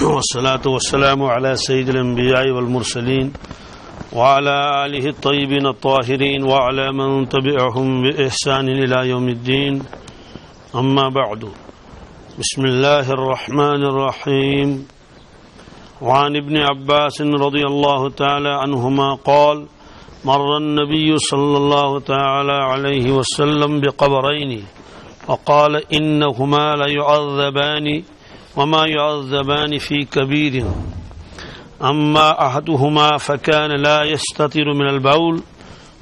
والصلاة والسلام على سيد الأنبياء والمرسلين وعلى آله الطيبين الطاهرين وعلى من تبعهم بإحسان إلى يوم الدين أما بعد بسم الله الرحمن الرحيم وعن ابن عباس رضي الله تعالى عنهما قال مر النبي صلى الله تعالى عليه وسلم بقبرين وقال إنهما ليعذبان وما يعذبان في كبير أما أحدهما فكان لا يستتر من البول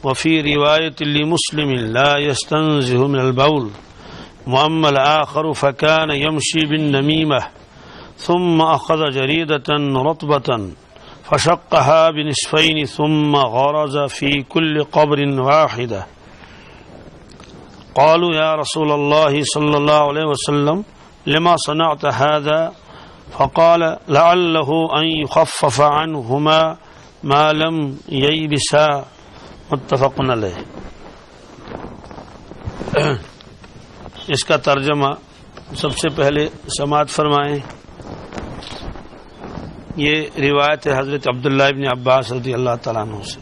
وفي رواية لمسلم لا يستنزه من البول وأما الآخر فكان يمشي بالنميمة ثم أخذ جريدة رطبة فشقها بنصفين ثم غرز في كل قبر واحدة قالوا يا رسول الله صلى الله عليه وسلم لما صنعت هذا فقال لعله أن يخفف عنهما ما لم ييبسا متفق علیہ. اس کا ترجمہ سب سے پہلے سماعت فرمائیں. یہ روایت ہے حضرت عبداللہ ابن عباس رضی اللہ تعالیٰ عنہ سے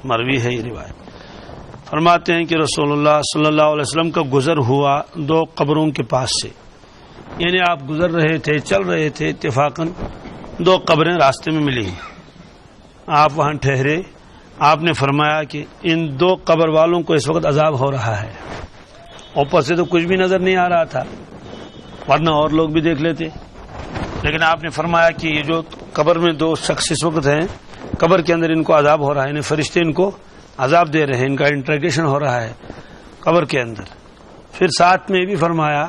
مروی ہے. یہ روایت فرماتے ہیں کہ رسول اللہ صلی اللہ علیہ وسلم کا گزر ہوا دو قبروں کے پاس سے، یعنی آپ گزر رہے تھے، چل رہے تھے، اتفاقاً دو قبریں راستے میں ملی، آپ وہاں ٹھہرے. آپ نے فرمایا کہ ان دو قبر والوں کو اس وقت عذاب ہو رہا ہے. اوپر سے تو کچھ بھی نظر نہیں آ رہا تھا، ورنہ اور لوگ بھی دیکھ لیتے، لیکن آپ نے فرمایا کہ یہ جو قبر میں دو شخص اس وقت ہیں، قبر کے اندر ان کو عذاب ہو رہا ہے، یعنی فرشتے ان کو عذاب دے رہے ہیں، ان کا انٹریگیشن ہو رہا ہے قبر کے اندر. پھر ساتھ میں یہ بھی فرمایا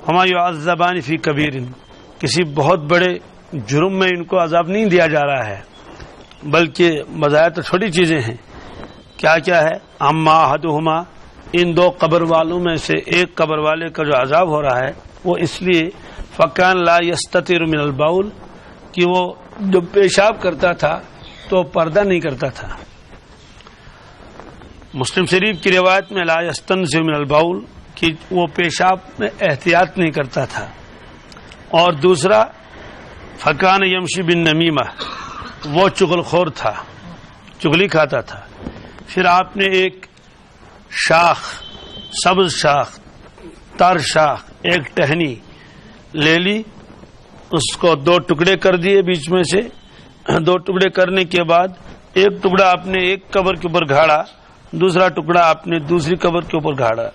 ہما یعذبان فی کبیر، کسی بہت بڑے جرم میں ان کو عذاب نہیں دیا جا رہا ہے، بلکہ بظاہر تو چھوٹی چیزیں ہیں. کیا کیا ہے؟ اما احدہما، ان دو قبر والوں میں سے ایک قبر والے کا جو عذاب ہو رہا ہے وہ اس لیے فکان لا یستتر من البول، کہ وہ جب پیشاب کرتا تھا تو پردہ نہیں کرتا تھا. مسلم شریف کی روایت میں لا یستنزہ من البول، کہ وہ پیشاب میں احتیاط نہیں کرتا تھا. اور دوسرا فکان یمشی بالنمیمہ، وہ چغل خور تھا، چغلی کھاتا تھا. پھر آپ نے ایک شاخ، سبز شاخ، تر شاخ، ایک ٹہنی لے لی، اس کو دو ٹکڑے کر دیے، بیچ میں سے دو ٹکڑے کرنے کے بعد ایک ٹکڑا آپ نے ایک قبر کے اوپر گھاڑا، دوسرا ٹکڑا آپ نے دوسری قبر کے اوپر گھاڑا.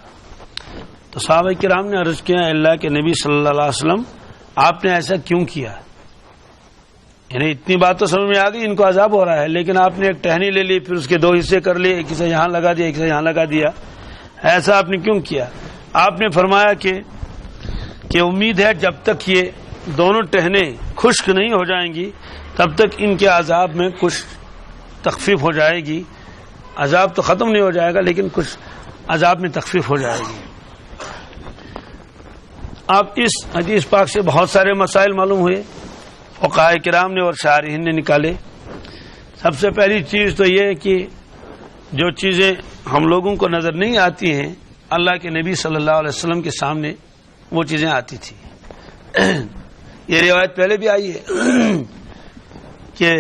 تو صحابہ کرام نے عرض کیا اللہ کے نبی صلی اللہ علیہ وسلم آپ نے ایسا کیوں کیا؟ یعنی اتنی بات تو سمجھ میں آ گئی ان کو عذاب ہو رہا ہے، لیکن آپ نے ایک ٹہنی لے لی، پھر اس کے دو حصے کر لیے، ایک حصہ یہاں لگا دیا، ایک حصہ یہاں لگا دیا، ایسا آپ نے کیوں کیا؟ آپ نے فرمایا کہ امید ہے جب تک یہ دونوں ٹہنے خشک نہیں ہو جائیں گی تب تک ان کے عذاب میں کچھ تخفیف ہو جائے گی. عذاب تو ختم نہیں ہو جائے گا لیکن کچھ عذاب میں تخفیف ہو جائے گی. اب اس حدیث پاک سے بہت سارے مسائل معلوم ہوئے، فقہاء کرام نے اور شارحین نے نکالے. سب سے پہلی چیز تو یہ کہ جو چیزیں ہم لوگوں کو نظر نہیں آتی ہیں اللہ کے نبی صلی اللہ علیہ وسلم کے سامنے وہ چیزیں آتی تھی. یہ روایت پہلے بھی آئی ہے کہ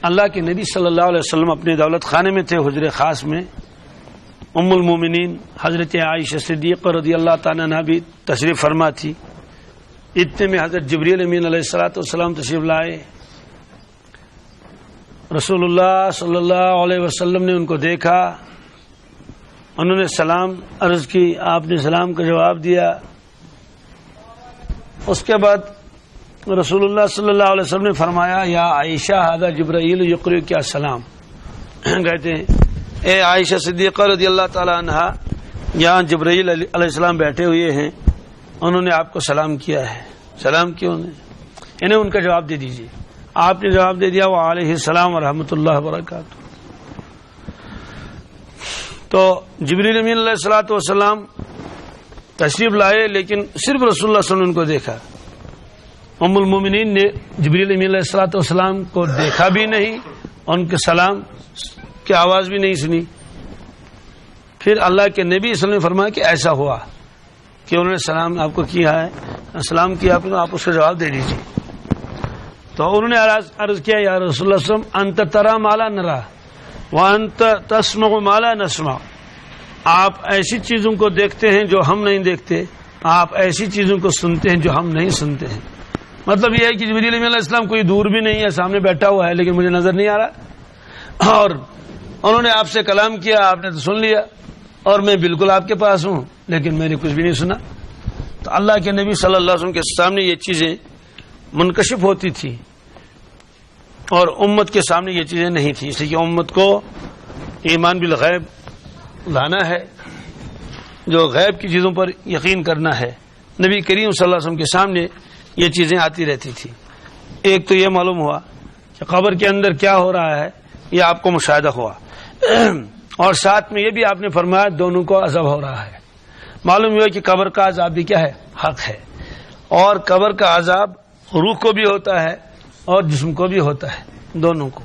اللہ کے نبی صلی اللہ علیہ وسلم اپنے دولت خانے میں تھے، حجر خاص میں. ام المومنین حضرت عائشہ صدیقہ رضی اللہ تعالیٰ عنہا بھی تشریف فرما تھی. اتنے میں حضرت جبریل امین علیہ الصلوۃ والسلام تشریف لائے. رسول اللہ صلی اللہ علیہ وسلم نے ان کو دیکھا، انہوں نے سلام عرض کی، آپ نے سلام کا جواب دیا. اس کے بعد رسول اللہ صلی اللہ علیہ وسلم نے فرمایا یا عائشہ ھذا جبرائیل یقرئک السلام، کہتے ہیں اے عائشہ صدیقہ رضی اللہ تعالی عنہا، یہاں جبرائیل علیہ السلام بیٹھے ہوئے ہیں، انہوں نے آپ کو سلام کیا ہے. سلام کیوں نے؟ انہیں ان کا جواب دے دیجیے. آپ نے جواب دے دیا وعلیہ السلام ورحمۃ اللہ وبرکاتہ. تو جبریل امین علیہ الصلوۃ والسلام تشریف لائے، لیکن صرف رسول اللہ صلی اللہ علیہ وسلم نے ان کو دیکھا. ام المومنین نے جبریل امین علیہ الصلوۃ والسلام کو دیکھا بھی نہیں، ان کے سلام کی آواز بھی نہیں سنی. پھر اللہ کے نبی صلی اللہ علیہ وسلم نے فرمایا کہ ایسا ہوا کہ انہوں نے سلام آپ کو کیا ہے. سلام کیا آپ نے، آپ اس کا جواب دے دیجیے. تو انہوں نے عرض کیا یا رسول اللہ صلی اللہ علیہ وسلم انت ترى ما لا نرى وانت تسمع ما لا نسمع، آپ ایسی چیزوں کو دیکھتے ہیں جو ہم نہیں دیکھتے، آپ ایسی چیزوں کو سنتے ہیں جو ہم نہیں سنتے ہیں. مطلب یہ ہے کہ جبریل علیہ السلام کوئی دور بھی نہیں ہے، سامنے بیٹھا ہوا ہے لیکن مجھے نظر نہیں آ رہا، اور انہوں نے آپ سے کلام کیا، آپ نے تو سن لیا، اور میں بالکل آپ کے پاس ہوں لیکن میں نے کچھ بھی نہیں سنا. تو اللہ کے نبی صلی اللہ علیہ وسلم کے سامنے یہ چیزیں منکشف ہوتی تھی اور امت کے سامنے یہ چیزیں نہیں تھیں، اس لیے کہ امت کو ایمان بالغیب لانا ہے، جو غیب کی چیزوں پر یقین کرنا ہے. نبی کریم صلی اللہ علیہ وسلم کے سامنے یہ چیزیں آتی رہتی تھی. ایک تو یہ معلوم ہوا کہ قبر کے اندر کیا ہو رہا ہے، یہ آپ کو مشاہدہ ہوا، اور ساتھ میں یہ بھی آپ نے فرمایا دونوں کو عذاب ہو رہا ہے. معلوم ہوا کہ قبر کا عذاب بھی کیا ہے، حق ہے، اور قبر کا عذاب روح کو بھی ہوتا ہے اور جسم کو بھی ہوتا ہے، دونوں کو.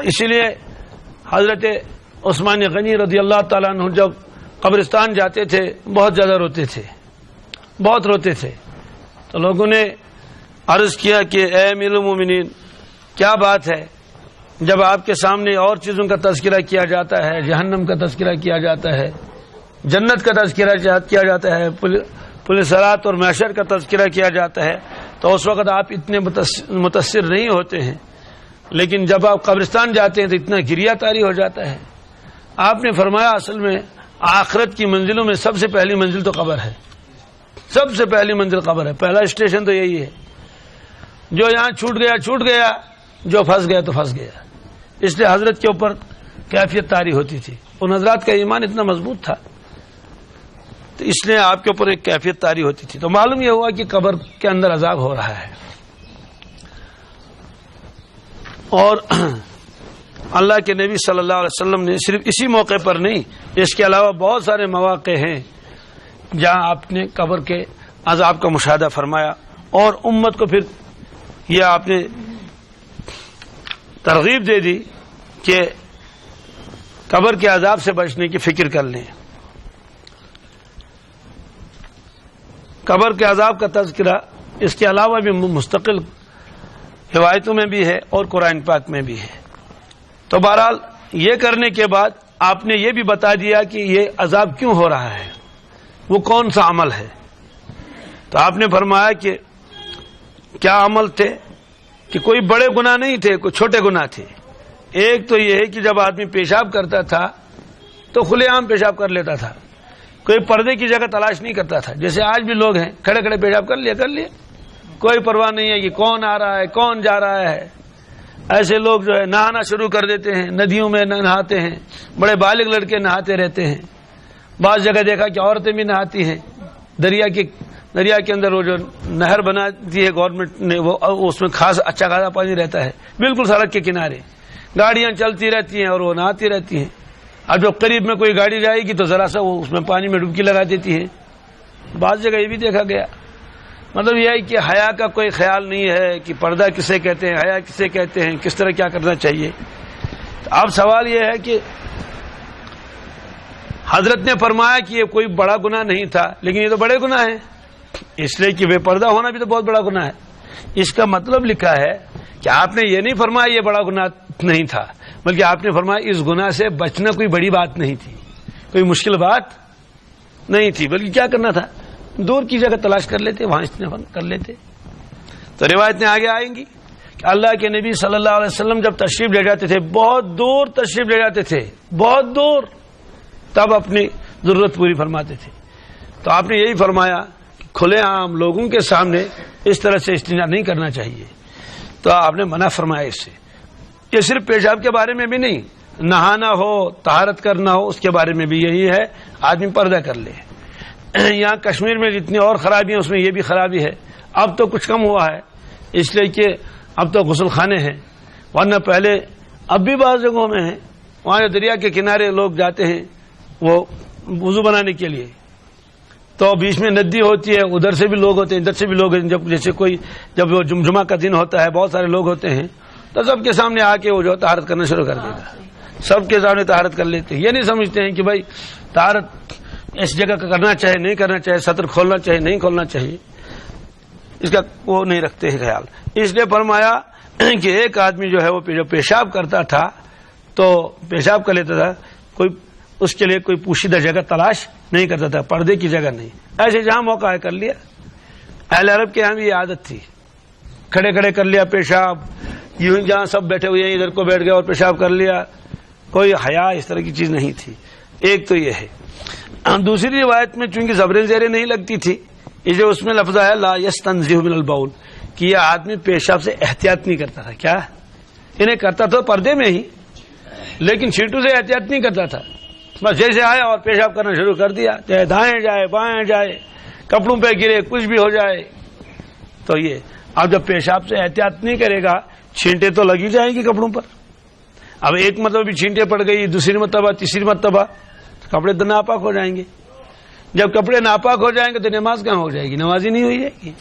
اسی لیے حضرت عثمان غنی رضی اللہ تعالیٰ عنہ جب قبرستان جاتے تھے بہت زیادہ روتے تھے، بہت روتے تھے. تو لوگوں نے عرض کیا کہ اے امیر المومنین کیا بات ہے، جب آپ کے سامنے اور چیزوں کا تذکرہ کیا جاتا ہے، جہنم کا تذکرہ کیا جاتا ہے، جنت کا تذکرہ کیا جاتا ہے، پولیس صراط اور محشر کا تذکرہ کیا جاتا ہے، تو اس وقت آپ اتنے متاثر نہیں ہوتے ہیں، لیکن جب آپ قبرستان جاتے ہیں تو اتنا گریہ طاری ہو جاتا ہے. آپ نے فرمایا اصل میں آخرت کی منزلوں میں سب سے پہلی منزل تو قبر ہے، سب سے پہلی منزل قبر ہے، پہلا اسٹیشن تو یہی ہے. جو یہاں چھوٹ گیا چھوٹ گیا، جو پھنس گیا تو پھنس گیا. اس لیے حضرت کے اوپر کیفیت طاری ہوتی تھی، ان حضرات کا ایمان اتنا مضبوط تھا تو اس لیے آپ کے اوپر ایک کیفیت طاری ہوتی تھی. تو معلوم یہ ہوا کہ قبر کے اندر عذاب ہو رہا ہے، اور اللہ کے نبی صلی اللہ علیہ وسلم نے صرف اسی موقع پر نہیں، اس کے علاوہ بہت سارے مواقع ہیں جہاں آپ نے قبر کے عذاب کا مشاہدہ فرمایا، اور امت کو پھر یہ آپ نے ترغیب دے دی کہ قبر کے عذاب سے بچنے کی فکر کر لیں. قبر کے عذاب کا تذکرہ اس کے علاوہ بھی مستقل روایتوں میں بھی ہے اور قرآن پاک میں بھی ہے. تو بہرحال یہ کرنے کے بعد آپ نے یہ بھی بتا دیا کہ یہ عذاب کیوں ہو رہا ہے، وہ کون سا عمل ہے. تو آپ نے فرمایا کہ کیا عمل تھے کہ کوئی بڑے گناہ نہیں تھے، کوئی چھوٹے گناہ تھے. ایک تو یہ ہے کہ جب آدمی پیشاب کرتا تھا تو کھلے عام پیشاب کر لیتا تھا، کوئی پردے کی جگہ تلاش نہیں کرتا تھا. جیسے آج بھی لوگ ہیں کھڑے کھڑے پیشاب کر لیا، کوئی پرواہ نہیں ہے کہ کون آ رہا ہے کون جا رہا ہے. ایسے لوگ جو ہے نہانا شروع کر دیتے ہیں، ندیوں میں نہاتے ہیں، بڑے بالغ لڑکے نہاتے رہتے ہیں. بعض جگہ دیکھا کہ عورتیں بھی نہاتی ہیں. دریا کے اندر وہ جو نہر بنا دی ہے گورنمنٹ نے، وہ اس میں اچھا خاصا پانی رہتا ہے بالکل سڑک کے کنارے، گاڑیاں چلتی رہتی ہیں اور وہ نہاتی رہتی ہیں. اب جب قریب میں کوئی گاڑی جائے گی تو ذرا سا وہ اس میں پانی میں ڈبکی لگا دیتی ہے. بعض جگہ یہ بھی دیکھا گیا. مطلب یہ ہے کہ حیا کا کوئی خیال نہیں ہے کہ پردہ کسے کہتے ہیں، حیا کسے کہتے ہیں، کس طرح کیا کرنا چاہیے. اب سوال یہ ہے کہ حضرت نے فرمایا کہ یہ کوئی بڑا گناہ نہیں تھا، لیکن یہ تو بڑے گناہ ہیں، اس لیے کہ بے پردہ ہونا بھی تو بہت بڑا گناہ ہے. اس کا مطلب لکھا ہے کہ آپ نے یہ نہیں فرمایا یہ بڑا گناہ نہیں تھا، بلکہ آپ نے فرمایا اس گناہ سے بچنا کوئی بڑی بات نہیں تھی، کوئی مشکل بات نہیں تھی، بلکہ کیا کرنا تھا، دور کی جگہ تلاش کر لیتے، وہاں استعمال کر لیتے. تو روایتیں آگے آئیں گی کہ اللہ کے نبی صلی اللہ علیہ وسلم جب تشریف لے جاتے تھے، بہت دور تشریف لے جاتے تھے، بہت دور، تب اپنی ضرورت پوری فرماتے تھے. تو آپ نے یہی فرمایا کہ کھلے عام لوگوں کے سامنے اس طرح سے استنجا نہیں کرنا چاہیے. تو آپ نے منع فرمایا اس سے. یہ صرف پیشاب کے بارے میں بھی نہیں، نہانا ہو، طہارت کرنا ہو، اس کے بارے میں بھی یہی ہے، آدمی پردہ کر لے. یہاں کشمیر میں جتنی اور خرابی ہیں اس میں یہ بھی خرابی ہے. اب تو کچھ کم ہوا ہے اس لیے کہ اب تو غسل خانے ہیں، ورنہ پہلے اب بھی بعض جگہوں میں ہیں، وہاں دریا کے کنارے لوگ جاتے ہیں وہ وضو بنانے کے لیے، تو بیچ میں ندی ہوتی ہے، ادھر سے بھی لوگ ہوتے ہیں ادھر سے بھی لوگ ہیں. جب جیسے کوئی جب وہ جمعہ کا دن ہوتا ہے بہت سارے لوگ ہوتے ہیں تو سب کے سامنے آ کے وہ جو طہارت کرنا شروع کر دے گا، سب کے سامنے طہارت کر لیتے ہیں. یہ نہیں سمجھتے ہیں کہ بھائی طہارت اس جگہ کا کرنا چاہے نہیں کرنا چاہے، سطر کھولنا چاہے نہیں کھولنا چاہیے، اس کا وہ نہیں رکھتے ہیں خیال. اس لیے فرمایا کہ ایک آدمی جو ہے وہ جو پیشاب کرتا تھا تو پیشاب کر لیتا تھا، کوئی اس کے لیے کوئی پوشیدہ جگہ تلاش نہیں کرتا تھا، پردے کی جگہ نہیں، ایسے جہاں موقع ہے کر لیا. اہل عرب کے یہاں بھی یہ عادت تھی، کھڑے کھڑے کر لیا پیشاب، یوں جہاں سب بیٹھے ہوئے ہیں ادھر کو بیٹھ گئے اور پیشاب کر لیا، کوئی حیا اس طرح کی چیز نہیں تھی. ایک تو یہ ہے. دوسری روایت میں چونکہ زبریں زیریں نہیں لگتی تھی، اس لیے اس میں لفظ ہے لا یستنزہ من البول، کہ یہ آدمی پیشاب سے احتیاط نہیں کرتا تھا. کیا انہیں کرتا تھا پردے میں ہی، لیکن چھینٹو سے احتیاط نہیں کرتا تھا. بس جیسے آیا اور پیشاب کرنا شروع کر دیا، چاہے دائیں جائے بائیں جائے، کپڑوں پہ گرے، کچھ بھی ہو جائے. تو یہ اب جب پیشاب سے احتیاط نہیں کرے گا، چھینٹے تو لگی جائیں گی کپڑوں پر. اب ایک مرتبہ بھی چھینٹے پڑ گئی، دوسری مرتبہ تیسری مرتبہ، کپڑے تو ناپاک ہو جائیں گے. جب کپڑے ناپاک ہو جائیں گے تو نماز کہاں ہو جائے گی؟ نماز ہی نہیں ہوئی جائے گی.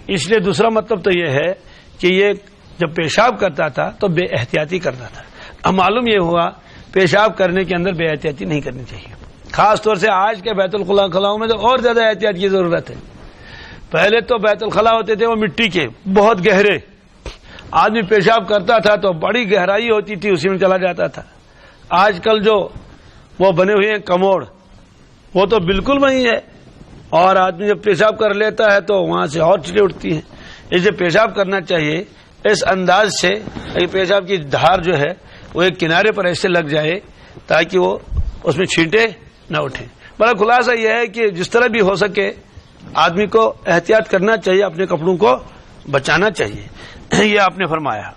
اس لیے دوسرا مطلب تو یہ ہے کہ یہ جب پیشاب کرتا تھا تو بے احتیاطی کرتا تھا. اب معلوم یہ ہوا پیشاب کرنے کے اندر بے احتیاطی نہیں کرنی چاہیے، خاص طور سے آج کے بیت الخلاؤں میں تو اور زیادہ احتیاط کی ضرورت ہے. پہلے تو بیت الخلا ہوتے تھے وہ مٹی کے بہت گہرے، آدمی پیشاب کرتا تھا تو بڑی گہرائی ہوتی تھی، اسی میں چلا جاتا تھا. آج کل جو وہ بنے ہوئے ہیں کموڑ، وہ تو بالکل وہی ہے، اور آدمی جب پیشاب کر لیتا ہے تو وہاں سے اور چیزیں اٹھتی ہیں. اس لیے پیشاب کرنا چاہیے اس انداز سے، پیشاب کی دھار جو ہے وہ ایک کنارے پر ایسے لگ جائے تاکہ وہ اس میں چھینٹے نہ اٹھیں. بڑا خلاصہ یہ ہے کہ جس طرح بھی ہو سکے آدمی کو احتیاط کرنا چاہیے، اپنے کپڑوں کو بچانا چاہیے. یہ آپ نے فرمایا.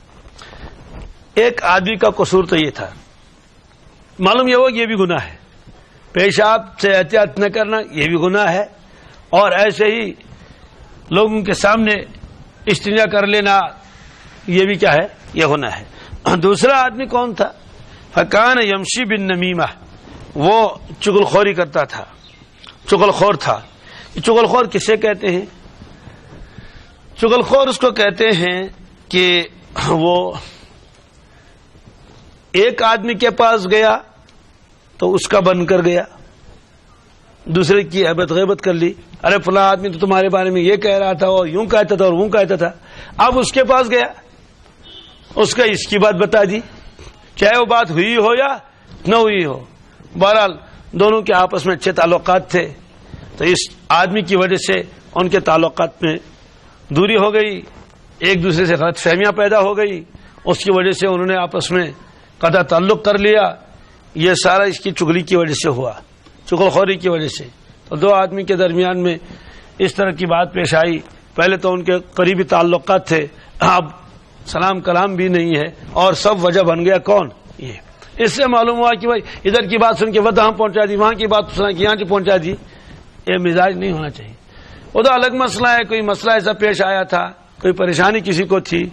ایک آدمی کا قصور تو یہ تھا، معلوم یہ ہو کہ یہ بھی گناہ ہے، پیشاب سے احتیاط نہ کرنا یہ بھی گناہ ہے، اور ایسے ہی لوگوں کے سامنے استنجا کر لینا یہ بھی کیا ہے؟ یہ گناہ ہے. دوسرا آدمی کون تھا؟ فکان یمشی بن نمیمہ، وہ چغل خوری کرتا تھا، چغل خور تھا. چغل خور کسے کہتے ہیں؟ چغل خور اس کو کہتے ہیں کہ وہ ایک آدمی کے پاس گیا تو اس کا بن کر گیا، دوسرے کی غیبت کر لی، ارے فلاں آدمی تو تمہارے بارے میں یہ کہہ رہا تھا اور یوں کہتا تھا اور وہ کہتا تھا. اب اس کے پاس گیا، اس کا اس کی بات بتا دی، چاہے وہ بات ہوئی ہو یا نہ ہوئی ہو، بہرحال دونوں کے آپس میں اچھے تعلقات تھے. تو اس آدمی کی وجہ سے ان کے تعلقات میں دوری ہو گئی، ایک دوسرے سے غلط فہمیاں پیدا ہو گئی، اس کی وجہ سے انہوں نے آپس میں قطع تعلق کر لیا. یہ سارا اس کی چغلی کی وجہ سے ہوا، چغل خوری کی وجہ سے. تو دو آدمی کے درمیان میں اس طرح کی بات پیش آئی. پہلے تو ان کے قریبی تعلقات تھے، اب سلام کلام بھی نہیں ہے، اور سب وجہ بن گیا کون؟ یہ. اس سے معلوم ہوا کہ بھائی ادھر کی بات سن کے وہاں پہنچا دی، وہاں کی بات سن کے یہاں سے پہنچا دی. یہ مزاج نہیں ہونا چاہیے. وہ تو الگ مسئلہ ہے، کوئی مسئلہ ایسا پیش آیا تھا، کوئی پریشانی کسی کو تھی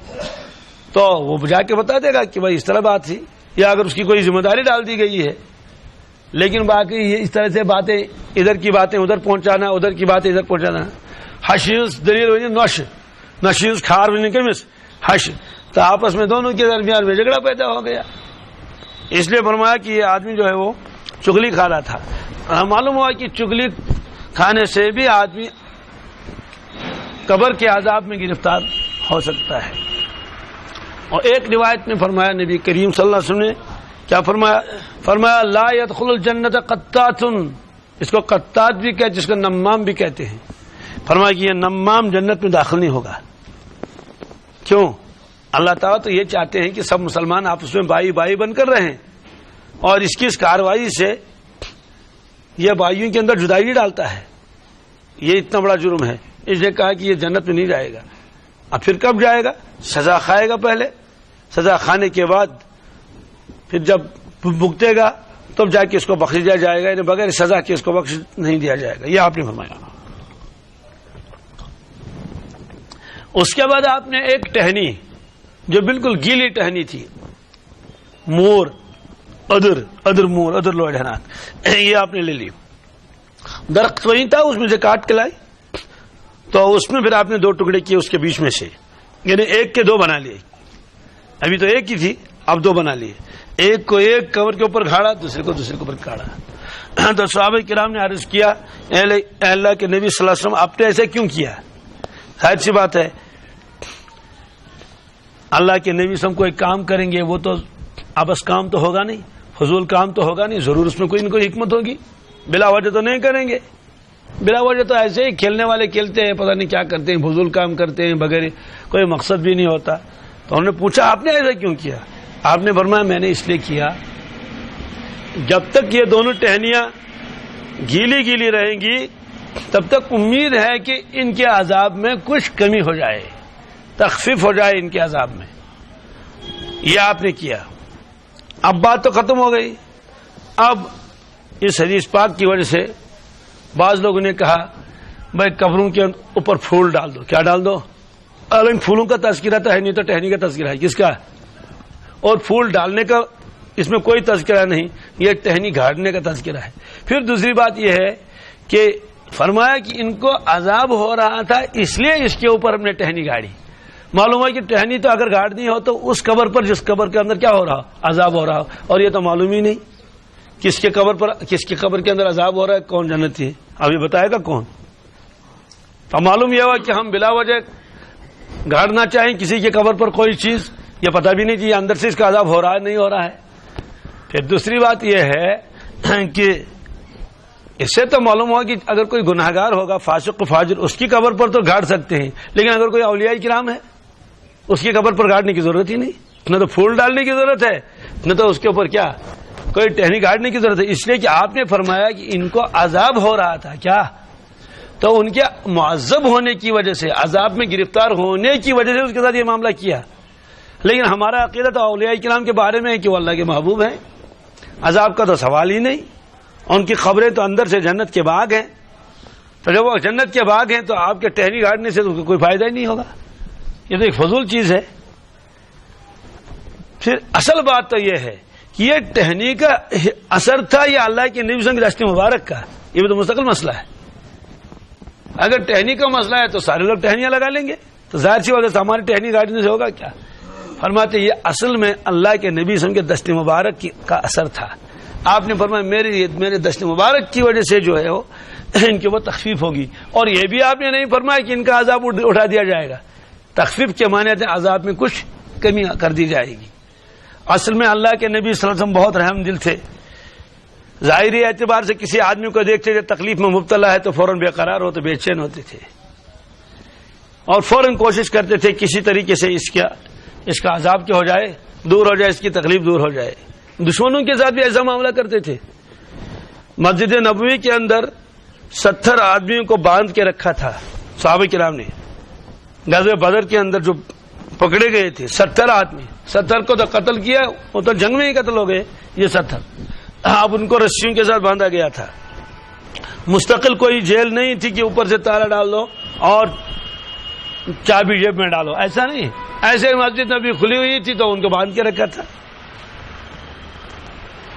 تو وہ جا کے بتا دے گا کہ بھائی اس طرح بات تھی، یا اگر اس کی کوئی ذمہ داری ڈال دی گئی ہے. لیکن باقی یہ اس طرح سے باتیں، ادھر کی باتیں ادھر پہنچانا، ادھر کی باتیں ادھر پہنچانا. حشیز دلیل نوش نشیز کھار کمس حش، تو آپس میں دونوں کے درمیان میں جھگڑا پیدا ہو گیا. اس لیے فرمایا کہ یہ آدمی جو ہے وہ چغلی کھا رہا تھا. معلوم ہوا کہ چغلی کھانے سے بھی آدمی قبر کے عذاب میں گرفتار ہو سکتا ہے. اور ایک روایت میں فرمایا نبی کریم صلی اللہ علیہ وسلم نے کیا فرمایا؟ فرمایا لا يدخل الجنت قطات، اس کو قطات بھی کہتے، جس کو نمام بھی کہتے ہیں. فرمایا کہ یہ نمام جنت میں داخل نہیں ہوگا. کیوں؟ اللہ تعالیٰ تو یہ چاہتے ہیں کہ سب مسلمان آپس میں بھائی بھائی بن کر رہیں، اور اس کی اس کارروائی سے یہ بھائیوں کے اندر جدائی ڈالتا ہے. یہ اتنا بڑا جرم ہے. اس نے کہا کہ یہ جنت میں نہیں جائے گا. اب پھر کب جائے گا؟ سزا کھائے گا پہلے، سزا کھانے کے بعد پھر جب بھگتے گا تب جا کے اس کو بخش دیا جائے گا، یعنی بغیر سزا کے اس کو بخش نہیں دیا جائے گا. یہ آپ نے فرمایا. اس کے بعد آپ نے ایک ٹہنی جو بالکل گیلی ٹہنی تھی، مور ادر مور ادر لوہڑنات، یہ آپ نے لے لی. درخت وہیں تھا، اس میں سے کاٹ کے لائی، تو اس میں پھر آپ نے دو ٹکڑے کیے اس کے بیچ میں سے، یعنی ایک کے دو بنا لیے. ابھی تو ایک ہی تھی، اب دو بنا لیے. ایک کو ایک کور کے اوپر کھاڑا، دوسرے کو دوسرے کے اوپر کھاڑا. تو صحابہ کرام نے عرض کیا اے اللہ کے نبی صلی اللہ علیہ وسلم آپ نے ایسے کیوں کیا؟ ظاہر سی بات ہے اللہ کے نبی صلی کوئی کام کریں گے وہ تو آپس کام تو ہوگا نہیں، فضول کام تو ہوگا نہیں، ضرور اس میں کوئی نہ کوئی حکمت ہوگی، بلا وجہ تو نہیں کریں گے، بلا وجہ تو ایسے ہی کھیلنے والے کھیلتے ہیں، پتہ نہیں کیا کرتے ہیں، فضول کام کرتے ہیں، بغیر کوئی مقصد بھی نہیں ہوتا۔ تو انہوں نے پوچھا آپ نے ایسا کیوں کیا؟ آپ نے فرمایا میں نے اس لیے کیا جب تک یہ دونوں ٹہنیاں گیلی گیلی رہیں گی تب تک امید ہے کہ ان کے عذاب میں کچھ کمی ہو جائے، تخفیف ہو جائے ان کے عذاب میں، یہ آپ نے کیا۔ اب بات تو ختم ہو گئی۔ اب اس حدیث پاک کی وجہ سے بعض لوگوں نے کہا بھائی قبروں کے اوپر پھول ڈال دو، کیا ڈال دو؟ الگ پھولوں کا تذکرہ تو ہے نہیں، تو ٹہنی کا تذکرہ ہے، کس کا؟ اور پھول ڈالنے کا اس میں کوئی تذکرہ نہیں، یہ ٹہنی گھاڑنے کا تذکرہ ہے۔ پھر دوسری بات یہ ہے کہ فرمایا کہ ان کو عذاب ہو رہا تھا اس لیے اس کے اوپر ہم نے ٹہنی گاڑی۔ معلوم ہے کہ ٹہنی تو اگر گاڑنی ہو تو اس قبر پر جس قبر کے اندر کیا ہو رہا ہو، عذاب ہو رہا ہو، اور یہ تو معلوم ہی نہیں کس کے قبر پر، کس کے قبر کے اندر عذاب ہو رہا ہے، کون جنتی ہے، ابھی بتائے گا کون؟ تو معلوم یہ ہوا کہ ہم بلا وجہ گاڑنا چاہیں کسی کے قبر پر کوئی چیز، یہ پتہ بھی نہیں کہ یہ اندر سے اس کا عذاب ہو رہا ہے نہیں ہو رہا ہے۔ پھر دوسری بات یہ ہے کہ اس سے تو معلوم ہوا کہ اگر کوئی گناہگار ہوگا، فاسق و فاجر، اس کی قبر پر تو گاڑ سکتے ہیں، لیکن اگر کوئی اولیاء کرام ہے اس کی قبر پر گاڑنے کی ضرورت ہی نہیں، نہ تو پھول ڈالنے کی ضرورت ہے نہ تو اس کے اوپر کیا کوئی ٹہنی گاڑنے کی ضرورت ہے، اس لیے کہ آپ نے فرمایا کہ ان کو عذاب ہو رہا تھا، کیا تو ان کے معذب ہونے کی وجہ سے، عذاب میں گرفتار ہونے کی وجہ سے اس کے ساتھ یہ معاملہ کیا۔ لیکن ہمارا عقیدہ تو اولیاء کرام کے بارے میں ہے کہ وہ اللہ کے محبوب ہیں، عذاب کا تو سوال ہی نہیں، ان کی قبریں تو اندر سے جنت کے باغ ہیں، تو جب وہ جنت کے باغ ہیں تو آپ کے ٹہنی گاڑنے سے تو کوئی فائدہ ہی نہیں ہوگا، یہ تو ایک فضول چیز ہے۔ پھر اصل بات تو یہ ہے کہ یہ ٹہنی کا اثر تھا یا اللہ کے نبی صلی اللہ علیہ وسلم کے دست مبارک کا، یہ بھی تو مستقل مسئلہ ہے۔ اگر ٹہنی کا مسئلہ ہے تو سارے لوگ ٹہنیاں لگا لیں گے، تو ظاہر سی وجہ سے ہماری ٹہنی گاڑنے سے ہوگا کیا؟ فرماتے یہ اصل میں اللہ کے نبی صلی اللہ علیہ وسلم کے دست مبارک کا اثر تھا۔ آپ نے فرمایا میرے دست مبارک کی وجہ سے جو ہے وہ ان کے وہ تخفیف ہوگی، اور یہ بھی آپ نے نہیں فرمایا کہ ان کا عذاب اٹھا دیا جائے گا، تخفیف کے معنی ہے عذاب میں کچھ کمی کر دی جائے گی۔ اصل میں اللہ کے نبی صلی اللہ علیہ وسلم بہت رحم دل تھے، ظاہری اعتبار سے کسی آدمی کو دیکھتے تھے تکلیف میں مبتلا ہے تو فوراً بے قرار ہوتے، بے چین ہوتے تھے، اور فوراً کوشش کرتے تھے کسی طریقے سے اس کا عذاب کیا ہو جائے، دور ہو جائے، اس کی تکلیف دور ہو جائے۔ دشمنوں کے ساتھ بھی ایسا معاملہ کرتے تھے۔ مسجد نبوی کے اندر 70 آدمیوں کو باندھ کے رکھا تھا صحابہ کرام نے، غزوہ بدر کے اندر جو پکڑے گئے تھے 70 آدمی، 70 کو تو قتل کیا، وہ تو جنگ میں ہی قتل ہو گئے، یہ 70 اب ان کو رسیوں کے ساتھ باندھا گیا تھا۔ مستقل کوئی جیل نہیں تھی کہ اوپر سے تالا ڈال دو اور چابی جیب میں ڈالو، ایسا نہیں، ایسے مسجد نبی کھلی ہوئی تھی تو ان کو باندھ کے رکھا تھا۔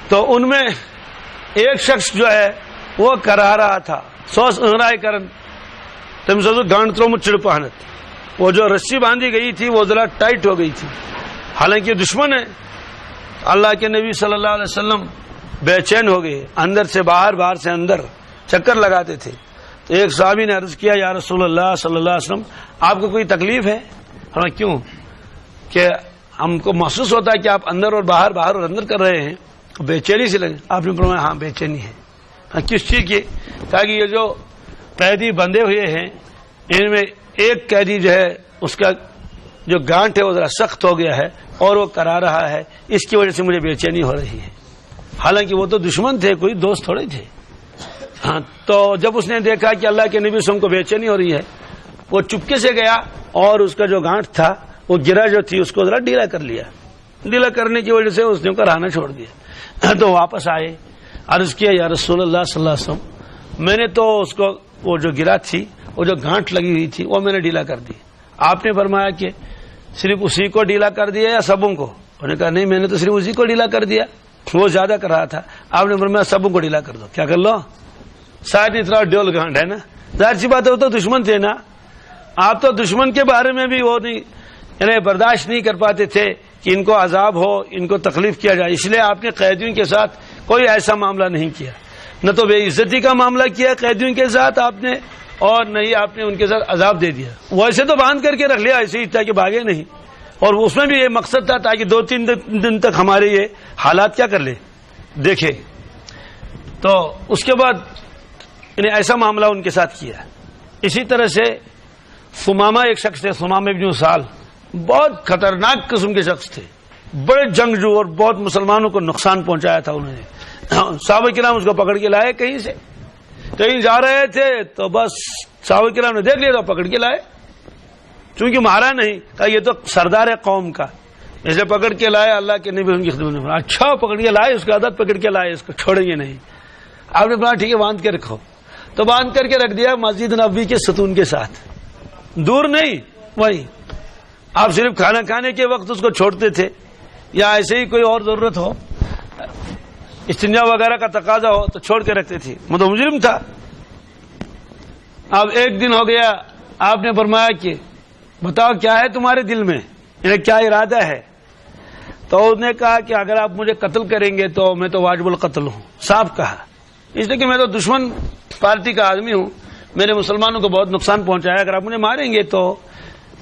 تو ان میں ایک شخص جو ہے وہ کرا رہا تھا سوس انگرائے کرن تم سو گانٹروں میں چڑپانت، وہ جو رسی باندھی گئی تھی وہ ذرا ٹائٹ ہو گئی تھی، حالانکہ دشمن ہے۔ اللہ کے نبی صلی اللہ علیہ وسلم بے چین ہو گئے، اندر سے باہر باہر سے اندر چکر لگاتے تھے۔ تو ایک صحابی نے عرض کیا یا رسول اللہ صلی اللہ علیہ وسلم آپ کو کوئی تکلیف ہے؟ ہمیں کیوں کہ ہم کو محسوس ہوتا ہے کہ آپ اندر اور باہر باہر اور اندر کر رہے ہیں، بے چینی سے لگے۔ آپ نے فرمایا ہاں بے چینی ہے۔ کس چیز کی؟ تاکہ یہ جو قیدی بندھے ہوئے ہیں ان میں ایک قیدی جو ہے اس کا جو گانٹ ہے وہ ذرا سخت ہو گیا ہے اور وہ کرا رہا ہے، اس کی وجہ سے مجھے بے چینی ہو رہی ہے۔ حالانکہ وہ تو دشمن تھے، کوئی دوست تھوڑے تھے۔ ہاں تو جب اس نے دیکھا کہ اللہ کے نبی صلی کو بے چینی ہو رہی ہے، وہ چپکے سے گیا اور اس کا جو گانٹ تھا وہ گرا جو تھی اس کو ذرا ڈھیلا کر لیا، ڈھیلا کرنے کی وجہ سے اس نے کرانا چھوڑ دیا۔ تو واپس آئے، عرض کیا یا رسول اللہ صلی اللہ علیہ وسلم میں نے تو اس کو وہ جو گرا تھی، وہ جو گانٹ لگی ہوئی تھی وہ میں نے ڈھیلا کر دی۔ آپ نے فرمایا کہ صرف اسی کو ڈھیلا کر دیا یا سبوں کو؟ انہوں نے کہا نہیں میں نے تو صرف اسی کو ڈھیلا کر دیا، وہ زیادہ کر رہا تھا۔ آپ نے فرمایا سبوں کو ڈھیلا کر دو۔ کیا کر لو؟ شاید اتنا ڈول گانٹ ہے نا، ظاہر سی بات ہے وہ تو دشمن تھے نا، آپ تو دشمن کے بارے میں بھی وہ نہیں یعنی برداشت نہیں کر پاتے تھے کہ ان کو عذاب ہو، ان کو تکلیف کیا جائے، اس لیے آپ نے قیدیوں کے ساتھ کوئی ایسا معاملہ نہیں کیا۔ نہ تو بے عزتی کا معاملہ کیا قیدیوں کے ساتھ آپ نے، اور نہ ہی آپ نے ان کے ساتھ عذاب دے دیا. وہ ایسے تو باندھ کر کے رکھ لیا ایسے ہی تاکہ بھاگے نہیں، اور اس میں بھی یہ مقصد تھا تاکہ 2-3 دن تک ہمارے یہ حالات کیا کر لے دیکھے. تو اس کے بعد انہیں ایسا معاملہ ان کے ساتھ کیا. اسی طرح سے ثمامہ ایک شخص تھے، ثمامہ ابن اسال، بہت خطرناک قسم کے شخص تھے، بڑے جنگجو اور بہت مسلمانوں کو نقصان پہنچایا تھا انہوں نے. صحابہ کرام اس کو پکڑ کے لائے، کہیں سے کہیں جا رہے تھے تو بس صحابہ کرام نے دیکھ لیا تو پکڑ کے لائے، چونکہ مارا نہیں، کہا یہ تو سردار ہے قوم کا، اسے پکڑ کے لائے. اللہ کے نبی ان کی خدمت میں اچھا پکڑ کے لائے، اس کی عادت پکڑ کے لائے، اس کو چھوڑیں گے نہیں. آپ نے کہا ٹھیک ہے باندھ کے رکھو، تو باندھ کر کے رکھ دیا مسجد نبوی کے ستون کے ساتھ، دور نہیں وہی. آپ صرف کھانا کھانے کے وقت اس کو چھوڑتے تھے، یا ایسے ہی کوئی اور ضرورت ہو، استنجا وغیرہ کا تقاضا ہو تو چھوڑ کے رکھتے تھے. وہ تو مجرم تھا. اب ایک دن ہو گیا، آپ نے فرمایا کہ بتاؤ کیا ہے تمہارے دل میں، انہیں کیا ارادہ ہے؟ تو اس نے کہا کہ اگر آپ مجھے قتل کریں گے تو میں تو واجب القتل ہوں. صاف کہا، اس لیے کہ میں تو دشمن پارٹی کا آدمی ہوں، میں نے مسلمانوں کو بہت نقصان پہنچایا، اگر آپ مجھے ماریں گے تو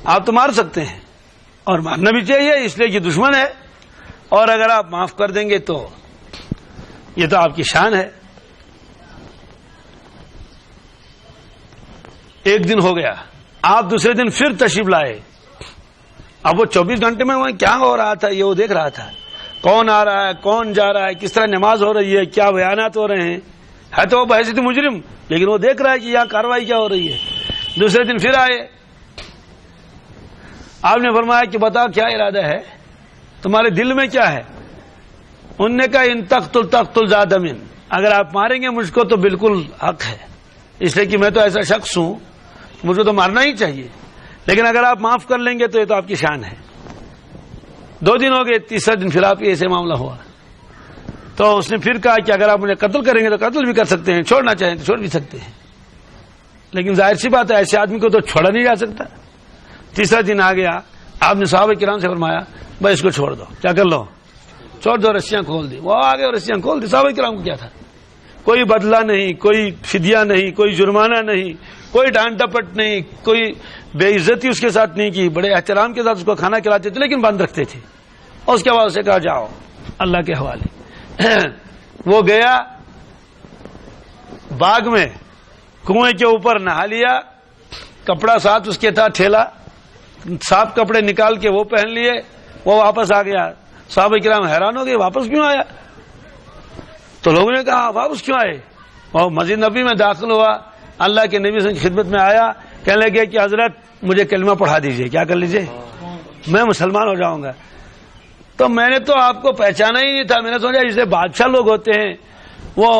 آپ تو مار سکتے ہیں اور مارنا بھی چاہیے، اس لیے کہ دشمن ہے، اور اگر آپ معاف کر دیں گے تو یہ تو آپ کی شان ہے. ایک دن ہو گیا، آپ دوسرے دن پھر تشریف لائے. اب وہ 24 گھنٹے میں وہاں کیا ہو رہا تھا یہ وہ دیکھ رہا تھا، کون آ رہا ہے کون جا رہا ہے، کس طرح نماز ہو رہی ہے، کیا بیانات ہو رہے ہیں. ہے تو وہ بحیثیت مجرم، لیکن وہ دیکھ رہا ہے کہ یہاں کارروائی کیا ہو رہی ہے. دوسرے دن پھر آئے، آپ نے فرمایا کہ بتاؤ کیا ارادہ ہے، تمہارے دل میں کیا ہے؟ انہوں نے کہا ان تقتل ذا دم، اگر آپ ماریں گے مجھ کو تو بالکل حق ہے، اس لیے کہ میں تو ایسا شخص ہوں مجھ کو تو مارنا ہی چاہیے، لیکن اگر آپ معاف کر لیں گے تو یہ تو آپ کی شان ہے. 2 دن ہو گئے، تیسرا دن پھر آپ یہ ایسے معاملہ ہوا. تو اس نے پھر کہا کہ اگر آپ مجھے قتل کریں گے تو قتل بھی کر سکتے ہیں، چھوڑنا چاہیں تو چھوڑ بھی سکتے ہیں، لیکن ظاہر سی بات ہے ایسے آدمی کو تو چھوڑا نہیں جا سکتا. تیسرا دن آ گیا، آپ نے صحابہ کرام سے فرمایا بھائی اس کو چھوڑ دو، کیا کر لو، چھوڑ دو، رسیاں کھول دی. وہ آگے اور رسیاں کھول دی. صحابہ کرام کو کیا تھا، کوئی بدلہ نہیں، کوئی فدیہ نہیں، کوئی جرمانہ نہیں، کوئی ڈانٹ ڈپٹ نہیں، کوئی بے عزتی اس کے ساتھ نہیں کی، بڑے احترام کے ساتھ اس کو کھانا کھلاتے تھے لیکن بند رکھتے تھے. اور اس کے بعد اسے کہا جاؤ اللہ کے حوالے. وہ گیا باغ میں، کنویں کے اوپر نہا لیا، کپڑا ساتھ اس کے تھا ٹھیلا، صاف کپڑے نکال کے وہ پہن لیے، وہ واپس آ گیا. صحابہ کرام حیران ہو گئے، واپس کیوں آیا؟ تو لوگوں نے کہا واپس کیوں آئے؟ وہ مسجد نبی میں داخل ہوا، اللہ کے نبی کی خدمت میں آیا، کہنے لگے کہ حضرت مجھے کلمہ پڑھا دیجئے. کیا کر لیجئے؟ میں مسلمان ہو جاؤں گا. تو میں نے تو آپ کو پہچانا ہی نہیں تھا، میں نے سوچا جیسے بادشاہ لوگ ہوتے ہیں وہ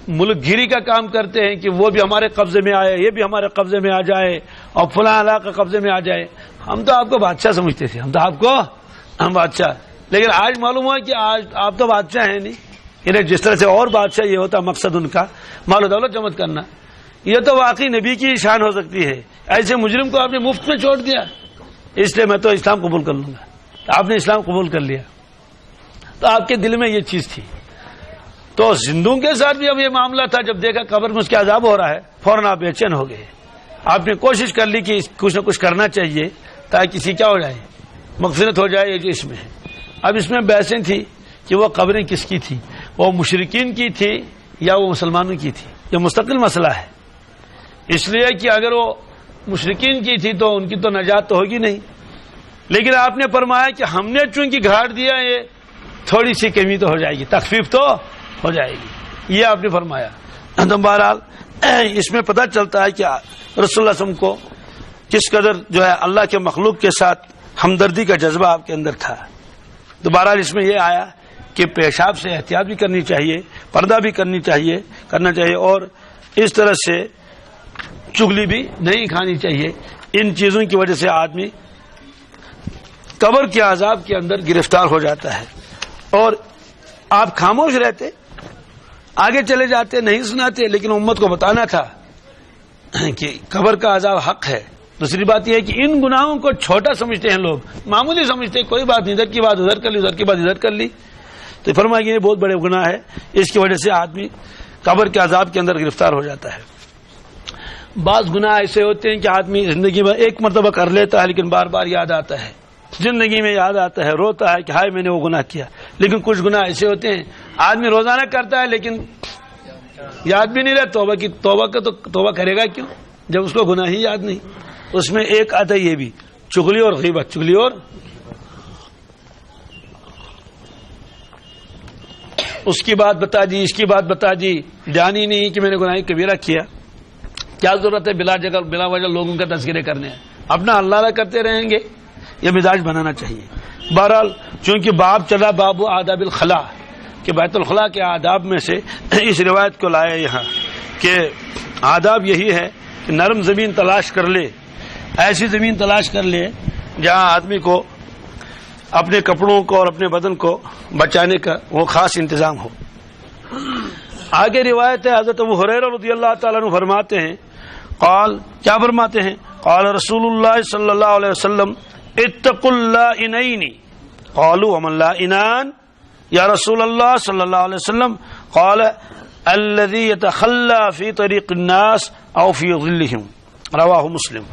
ملک گیری کا کام کرتے ہیں کہ وہ بھی ہمارے قبضے میں آئے، یہ بھی ہمارے قبضے میں آ جائے، اور فلاں علاقہ قبضے میں آ جائے. ہم تو آپ کو بادشاہ سمجھتے تھے، ہم تو آپ کو ہم بادشاہ، لیکن آج معلوم ہوا کہ آج آپ تو بادشاہ ہیں نہیں. انہیں جس طرح سے اور بادشاہ یہ ہوتا مقصد ان کا مال و دولت جمع کرنا، یہ تو واقعی نبی کی شان ہو سکتی ہے. ایسے مجرم کو آپ نے مفت میں چھوڑ دیا، اس لیے میں تو اسلام قبول کر لوں گا. آپ نے اسلام قبول کر لیا، تو آپ کے دل میں یہ چیز تھی. تو زندوں کے ساتھ بھی اب یہ معاملہ تھا، جب دیکھا قبر میں اس کے عذاب ہو رہا ہے فوراً آپ بے چین ہو گئے. آپ نے کوشش کر لی کہ کچھ نہ کچھ کرنا چاہیے تاکہ کسی کیا ہو جائے، مغفرت ہو جائے. یہ جو اس میں ہے، اب اس میں بحثیں تھی کہ وہ قبریں کس کی تھی، وہ مشرکین کی تھی یا وہ مسلمانوں کی تھی. یہ مستقل مسئلہ ہے، اس لیے کہ اگر وہ مشرکین کی تھی تو ان کی تو نجات تو ہوگی نہیں، لیکن آپ نے فرمایا کہ ہم نے چونکہ گھاٹ دیا یہ تھوڑی سی کمی تو ہو جائے گی، تخفیف تو ہو جائے گی، یہ آپ نے فرمایا. تو بہرحال اس میں پتہ چلتا ہے کہ رسول اللہ صلی اللہ علیہ وسلم کو کس قدر جو ہے اللہ کے مخلوق کے ساتھ ہمدردی کا جذبہ آپ کے اندر تھا. تو بہرحال اس میں یہ آیا کہ پیشاب سے احتیاط بھی کرنی چاہیے، پردہ بھی کرنا چاہیے، اور اس طرح سے چغلی بھی نہیں کھانی چاہیے. ان چیزوں کی وجہ سے آدمی قبر کے عذاب کے اندر گرفتار ہو جاتا ہے. اور آپ خاموش رہتے، آگے چلے جاتے، نہیں سناتے، لیکن امت کو بتانا تھا کہ قبر کا عذاب حق ہے. دوسری بات یہ ہے کہ ان گناہوں کو چھوٹا سمجھتے ہیں لوگ، معمولی سمجھتے ہیں، کوئی بات نہیں، ادھر کی بات ادھر کر لی، ادھر کی بات ادھر کر لی. تو فرمایا کہ یہ بہت بڑے گناہ ہے، اس کی وجہ سے آدمی قبر کے عذاب کے اندر گرفتار ہو جاتا ہے۔ بعض گناہ ایسے ہوتے ہیں کہ آدمی زندگی میں ایک مرتبہ کر لیتا ہے لیکن بار بار یاد آتا ہے، زندگی میں یاد آتا ہے، روتا ہے کہ ہائے میں نے وہ گناہ کیا۔ لیکن کچھ گناہ ایسے ہوتے ہیں آدمی روزانہ کرتا ہے لیکن یاد بھی نہیں رہتا، توبہ کرے گا کیوں جب اس کو گناہ ہی یاد نہیں۔ اس میں ایک آتا ہے یہ بھی چغلی اور غیبت، چغلی اور اس کی بات بتا دی، اس کی بات بتا دی، جان ہی نہیں کہ میں نے گناہ کبیرہ کیا۔ کیا ضرورت ہے بلا وجہ لوگوں کا تذکرے کرنے، اپنا اللہ کرتے رہیں گے، یہ مزاج بنانا چاہیے۔ بہرحال چونکہ باب چلا باب آداب الخلا کہ بیت الخلا کے آداب میں سے اس روایت کو لایا یہاں کہ آداب یہی ہے کہ نرم زمین تلاش کر لے، ایسی زمین تلاش کر لے جہاں آدمی کو اپنے کپڑوں کو اور اپنے بدن کو بچانے کا وہ خاص انتظام ہو۔ آگے روایت ہے حضرت ابو ہریرہ رضی اللہ تعالیٰ عنہ فرماتے ہیں قال، کیا فرماتے ہیں؟ قال رسول اللہ صلی اللہ علیہ وسلم اتقوا اللائنین قالوا وما اللائنان یا رسول اللہ صلی اللہ علیہ وسلم قال الذي يتخلى في طريق الناس او في ظلهم رواہ مسلم۔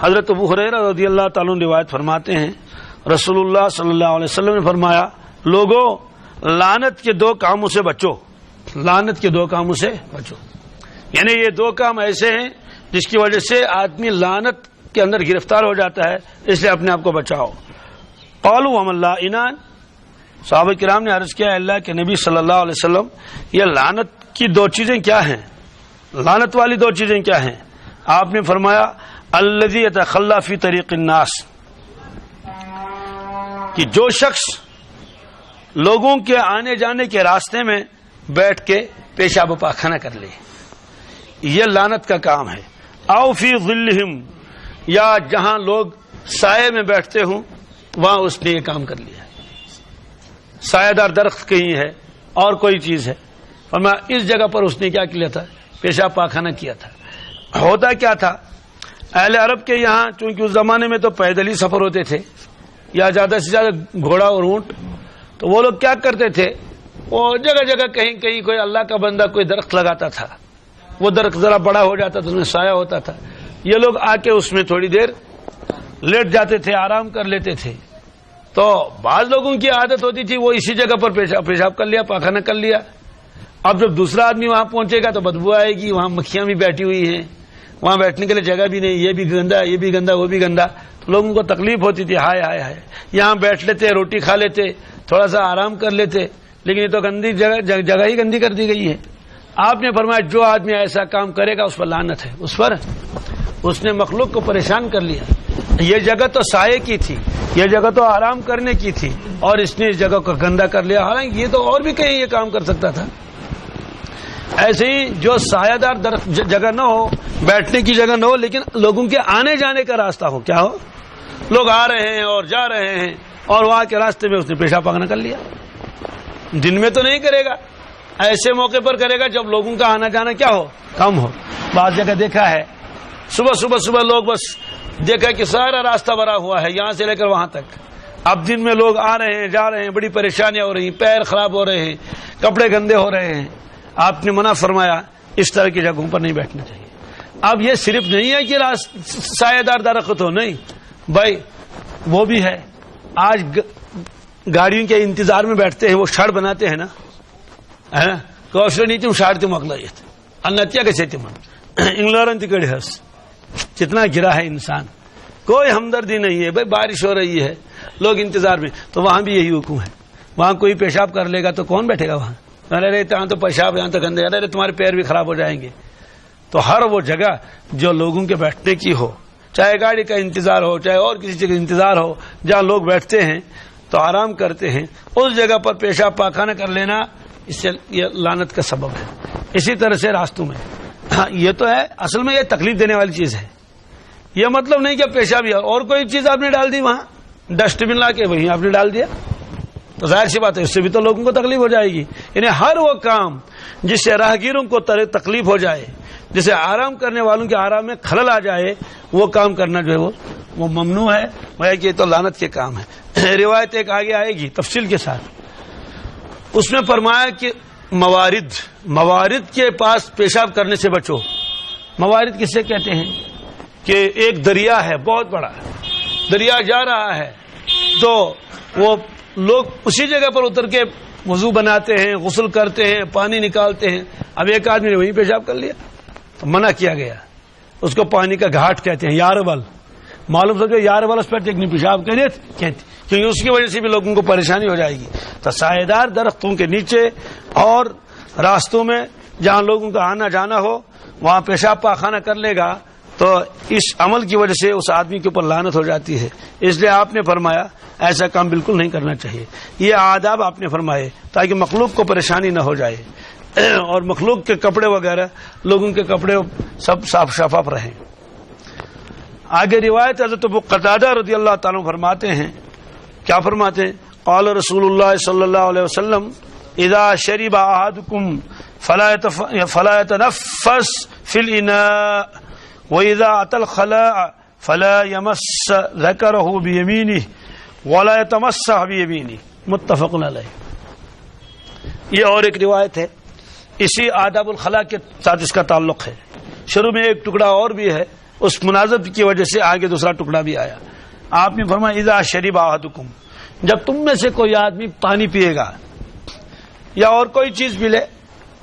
حضرت ابو ہریرہ رضی اللہ تعالیٰ عنہ روایت فرماتے ہیں رسول اللہ صلی اللہ علیہ وسلم نے فرمایا لوگوں لعنت کے دو کاموں سے بچو، لعنت کے دو کاموں سے بچو، یعنی یہ دو کام ایسے ہیں جس کی وجہ سے آدمی لعنت کے اندر گرفتار ہو جاتا ہے، اس لیے اپنے آپ کو بچاؤ۔ قالوا وما اللائنان، صحابہ کرام نے عرض کیا اللہ کے نبی صلی اللہ علیہ وسلم یہ لعنت کی دو چیزیں کیا ہیں، لعنت والی دو چیزیں کیا ہیں؟ آپ نے فرمایا الذی یتخلی فی طریق الناس، کہ جو شخص لوگوں کے آنے جانے کے راستے میں بیٹھ کے پیشاب و پاخانہ کر لے، یہ لعنت کا کام ہے۔ او فی ظلہم، یا جہاں لوگ سائے میں بیٹھتے ہوں وہاں اس نے یہ کام کر لیا، سایہ دار درخت کہیں ہے اور کوئی چیز ہے، فرمایا اس جگہ پر اس نے کیا کیا تھا، پیشاب پاخانہ کیا تھا۔ ہوتا کیا تھا اہل عرب کے یہاں، چونکہ اس زمانے میں تو پیدل ہی سفر ہوتے تھے یا زیادہ سے زیادہ گھوڑا اور اونٹ، تو وہ لوگ کیا کرتے تھے، وہ جگہ جگہ کہیں کہیں کوئی اللہ کا بندہ کوئی درخت لگاتا تھا، وہ درخت ذرا بڑا ہو جاتا تھا، اس میں سایہ ہوتا تھا، یہ لوگ آ کے اس میں تھوڑی دیر لیٹ جاتے تھے، آرام کر لیتے تھے۔ تو بعض لوگوں کی عادت ہوتی تھی وہ اسی جگہ پر پیشاب کر لیا، پاخانہ کر لیا۔ اب جب دوسرا آدمی وہاں پہنچے گا تو بدبو آئے گی، وہاں مکھیاں بھی بیٹھی ہوئی ہیں، وہاں بیٹھنے کے لیے جگہ بھی نہیں، یہ بھی گندا یہ بھی گندا وہ بھی گندا، تو لوگوں کو تکلیف ہوتی تھی، ہائے ہائے ہائے، یہاں بیٹھ لیتے، روٹی کھا لیتے، تھوڑا سا آرام کر لیتے، لیکن یہ تو گندی جگہ ہی گندی کر دی گئی ہے۔ آپ نے فرمایا جو آدمی ایسا کام کرے گا اس پر لعنت ہے، اس نے مخلوق کو پریشان کر لیا۔ یہ جگہ تو سائے کی تھی، یہ جگہ تو آرام کرنے کی تھی، اور اس نے اس جگہ کو گندا کر لیا، حالانکہ یہ تو اور بھی کہیں یہ کام کر سکتا تھا۔ ایسے ہی جو سایہ دار جگہ نہ ہو، بیٹھنے کی جگہ نہ ہو، لیکن لوگوں کے آنے جانے کا راستہ ہو، کیا ہو، لوگ آ رہے ہیں اور جا رہے ہیں اور وہاں کے راستے میں اس نے پیشاب پاخانہ کر لیا۔ دن میں تو نہیں کرے گا، ایسے موقع پر کرے گا جب لوگوں کا آنا جانا کیا ہو، کم ہو۔ بعض جگہ دیکھا ہے صبح لوگ بس دیکھا کہ سارا راستہ بھرا ہوا ہے یہاں سے لے کر وہاں تک، اب دن میں لوگ آ رہے ہیں جا رہے ہیں، بڑی پریشانیاں ہو رہی ہیں، پیر خراب ہو رہے ہیں، کپڑے گندے ہو رہے ہیں، آپ نے منع فرمایا اس طرح کی جگہوں پر نہیں بیٹھنا چاہیے۔ اب یہ صرف نہیں ہے کہ سایہ دار درخت ہو، نہیں بھائی، وہ بھی ہے۔ آج گاڑیوں کے انتظار میں بیٹھتے ہیں، وہ شڑ بناتے ہیں نا، نہیں تم شاڑ تم اقلیت انتیا کیسے تم انگلورنت کڑی ہس، کتنا گرا ہے انسان، کوئی ہمدردی نہیں ہے۔ بھائی بارش ہو رہی ہے، لوگ انتظار میں، تو وہاں بھی یہی حکم ہے، وہاں کوئی پیشاب کر لے گا تو کون بیٹھے گا وہاں، ارے یہاں تو پیشاب، یہاں تو گندے، ارے تمہارے پیر بھی خراب ہو جائیں گے۔ تو ہر وہ جگہ جو لوگوں کے بیٹھنے کی ہو، چاہے گاڑی کا انتظار ہو، چاہے اور کسی چیز کا انتظار ہو، جہاں لوگ بیٹھتے ہیں تو آرام کرتے ہیں، اس جگہ پر پیشاب پاخانہ کر لینا، اس سے یہ لعنت کا سبب ہے۔ اسی طرح سے راستوں میں، یہ تو ہے اصل میں یہ تکلیف دینے والی چیز ہے، یہ مطلب نہیں کہ پیشاب اور کوئی چیز آپ نے ڈال دی، وہاں ڈسٹ بن لا کے وہیں آپ نے ڈال دیا، تو ظاہر سی بات ہے اس سے بھی تو لوگوں کو تکلیف ہو جائے گی۔ یعنی ہر وہ کام جس سے راہگیروں کو تکلیف ہو جائے، جسے آرام کرنے والوں کے آرام میں خلل آ جائے، وہ کام کرنا جو ہے وہ ممنوع ہے، وہ ہے کہ یہ تو لعنت کے کام ہے۔ روایت ایک آگے آئے گی تفصیل کے ساتھ، اس میں فرمایا کہ موارد کے پاس پیشاب کرنے سے بچو. موارد کسے کہتے ہیں کہ ایک دریا ہے, بہت بڑا دریا جا رہا ہے, تو وہ لوگ اسی جگہ پر اتر کے وضو بناتے ہیں, غسل کرتے ہیں, پانی نکالتے ہیں. اب ایک آدمی نے وہیں پیشاب کر لیا تو منع کیا گیا. اس کو پانی کا گھاٹ کہتے ہیں, یارول. معلوم سمجھو یارول اس پر ٹیکنی پیشاب کہتے کیونکہ اس کی وجہ سے بھی لوگوں کو پریشانی ہو جائے گی. تو سایہ دار درختوں کے نیچے اور راستوں میں جہاں لوگوں کا آنا جانا ہو وہاں پیشاب پاخانہ کر لے گا تو اس عمل کی وجہ سے اس آدمی کے اوپر لعنت ہو جاتی ہے. اس لیے آپ نے فرمایا ایسا کام بالکل نہیں کرنا چاہیے. یہ آداب آپ نے فرمائے تاکہ مخلوق کو پریشانی نہ ہو جائے اور مخلوق کے کپڑے وغیرہ لوگوں کے کپڑے سب صاف شفاف رہیں. آگے روایت حضرت ابو قتادہ رضی اللہ تعالیٰ فرماتے ہیں, کیا فرماتے ہیں؟ قال رسول اللہ صلی اللہ علیہ وسلم اذا شرب احدکم فلا يتنفس في الاناء واذا اتى الخلاء فلا يمس ذكره بيمينه ولا يتمسح بيمينه. متفق علیہ. یہ اور ایک روایت ہے, اسی آداب الخلاء کے ساتھ اس کا تعلق ہے. شروع میں ایک ٹکڑا اور بھی ہے, اس مناسبت کی وجہ سے آگے دوسرا ٹکڑا بھی آیا. آپ نے فرمایا اذا شرب احدکم, جب تم میں سے کوئی آدمی پانی پیے گا یا اور کوئی چیز پی لے,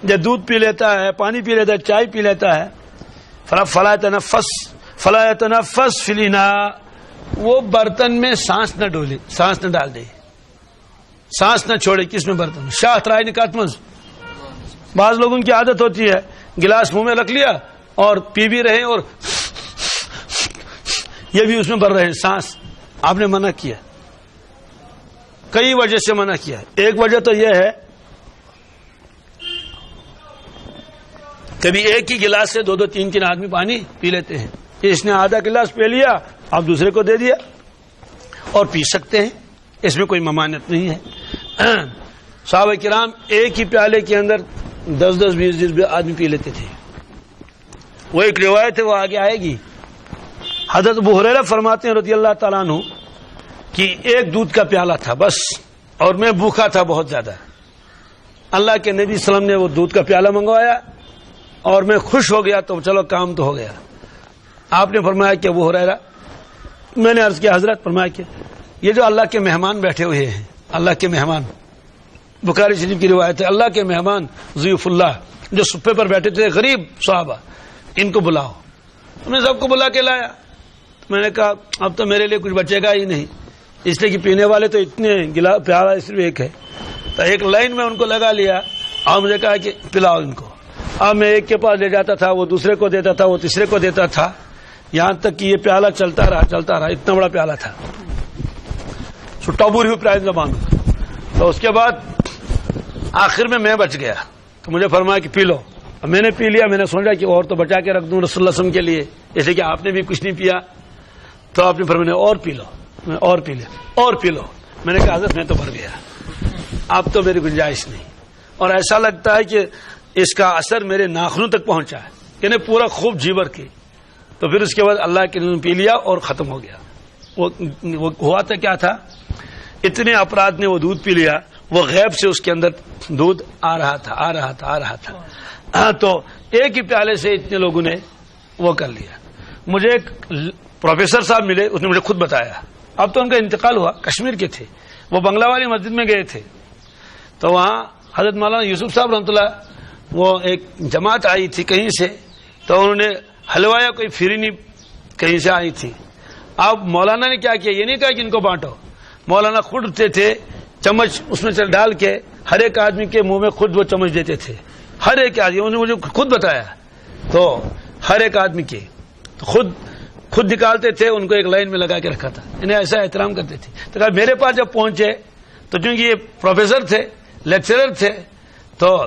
جب دودھ پی لیتا ہے, پانی پی لیتا ہے, چائے پی لیتا ہے, فلا يتنفس فی الاناء, وہ برتن میں سانس نہ ڈولے, سانس نہ ڈال دے, سانس نہ چھوڑے. کس میں؟ برتن میں. شاہ ترائے نکاتمز. بعض لوگوں کی عادت ہوتی ہے گلاس منہ میں رکھ لیا اور پی بھی رہے اور یہ بھی اس میں بھر رہے ہیں سانس. آپ نے منع کیا, کئی وجہ سے منع کیا. ایک وجہ تو یہ ہے کبھی ایک ہی گلاس سے دو دو تین تین آدمی پانی پی لیتے ہیں. اس نے آدھا گلاس پی لیا, آپ دوسرے کو دے دیا, اور پی سکتے ہیں, اس میں کوئی ممانعت نہیں ہے. صحابہ کرام ایک ہی پیالے کے اندر 10-10 20 آدمی پی لیتے تھے. وہ ایک روایت ہے, وہ آگے آئے گی. حضرت ابو ہریرہ فرماتے ہیں رضی اللہ تعالیٰ عنہ کہ ایک دودھ کا پیالہ تھا بس, اور میں بھوکا تھا بہت زیادہ. اللہ کے نبی صلی اللہ علیہ وسلم نے وہ دودھ کا پیالہ منگوایا اور میں خوش ہو گیا, تو چلو کام تو ہو گیا. آپ نے فرمایا کہ ابو ہریرہ, میں نے عرض کیا حضرت, فرمایا کہ یہ جو اللہ کے مہمان بیٹھے ہوئے ہیں, اللہ کے مہمان, بخاری شریف کی روایت ہے, اللہ کے مہمان ضیوف اللہ جو صفے پر بیٹھے تھے, غریب صحابہ, ان کو بلاؤ. میں سب کو بلا کے لایا. میں نے کہا اب تو میرے لیے کچھ بچے گا ہی نہیں, اس لیے کہ پینے والے تو اتنے پیالہ صرف ایک ہے. تو ایک لائن میں ان کو لگا لیا اور مجھے کہا کہ پلاؤ ان کو. اب میں ایک کے پاس لے جاتا تھا, وہ دوسرے کو دیتا تھا, وہ تیسرے کو دیتا تھا, یہاں تک کہ یہ پیالہ چلتا رہا. اتنا بڑا پیالہ تھا, ٹابوری ہوئی پرائز زبان. تو اس کے بعد آخر میں بچ گیا, تو مجھے فرمایا کہ پی لو. اب میں نے پی لیا. میں نے سوچا کہ اور تو بچا کے رکھ دوں رسول اللہ صلی اللہ علیہ وسلم کے لیے, اس لیے کہ آپ نے بھی کچھ نہیں پیا. تو آپ نے فرمایا اور پی لو. میں اور پی لیا, اور پی لو. میں نے کہا حضرت میں تو بھر گیا, اب تو میری گنجائش نہیں. اور ایسا لگتا ہے کہ اس کا اثر میرے ناخنوں تک پہنچا ہے, یعنی پورا خوب جی بھر کے. تو پھر اس کے بعد اللہ کے نبی پی لیا اور ختم ہو گیا. وہ ہوا تھا کیا تھا, اتنے افراد نے وہ دودھ پی لیا, وہ غیب سے اس کے اندر دودھ آ رہا تھا. تو ایک ہی پیالے سے اتنے لوگوں نے وہ کر لیا. مجھے ایک پروفیسر صاحب ملے, اس نے مجھے خود بتایا. اب تو ان کا انتقال ہوا, کشمیر کے تھے, وہ بنگلہ والی مسجد میں گئے تھے. تو وہاں حضرت مولانا یوسف صاحب رحمۃ اللہ, وہ ایک جماعت آئی تھی کہیں سے, تو انہوں نے حلوایا کوئی فرینی کہیں سے آئی تھی. اب مولانا نے کیا کیا, یہ نہیں کہا کہ ان کو بانٹو. مولانا خود اٹھتے تھے, چمچ اس میں ڈال کے ہر ایک آدمی کے منہ میں خود وہ چمچ دیتے تھے. ہر ایک آدمی, انہوں نے مجھے خود بتایا. تو ہر ایک آدمی کے تو خود نکالتے تھے, ان کو ایک لائن میں لگا کے رکھا تھا. انہیں ایسا احترام کرتے تھے. تو کہا میرے پاس جب پہنچے تو چونکہ یہ پروفیسر تھے, لیکچرر تھے, تو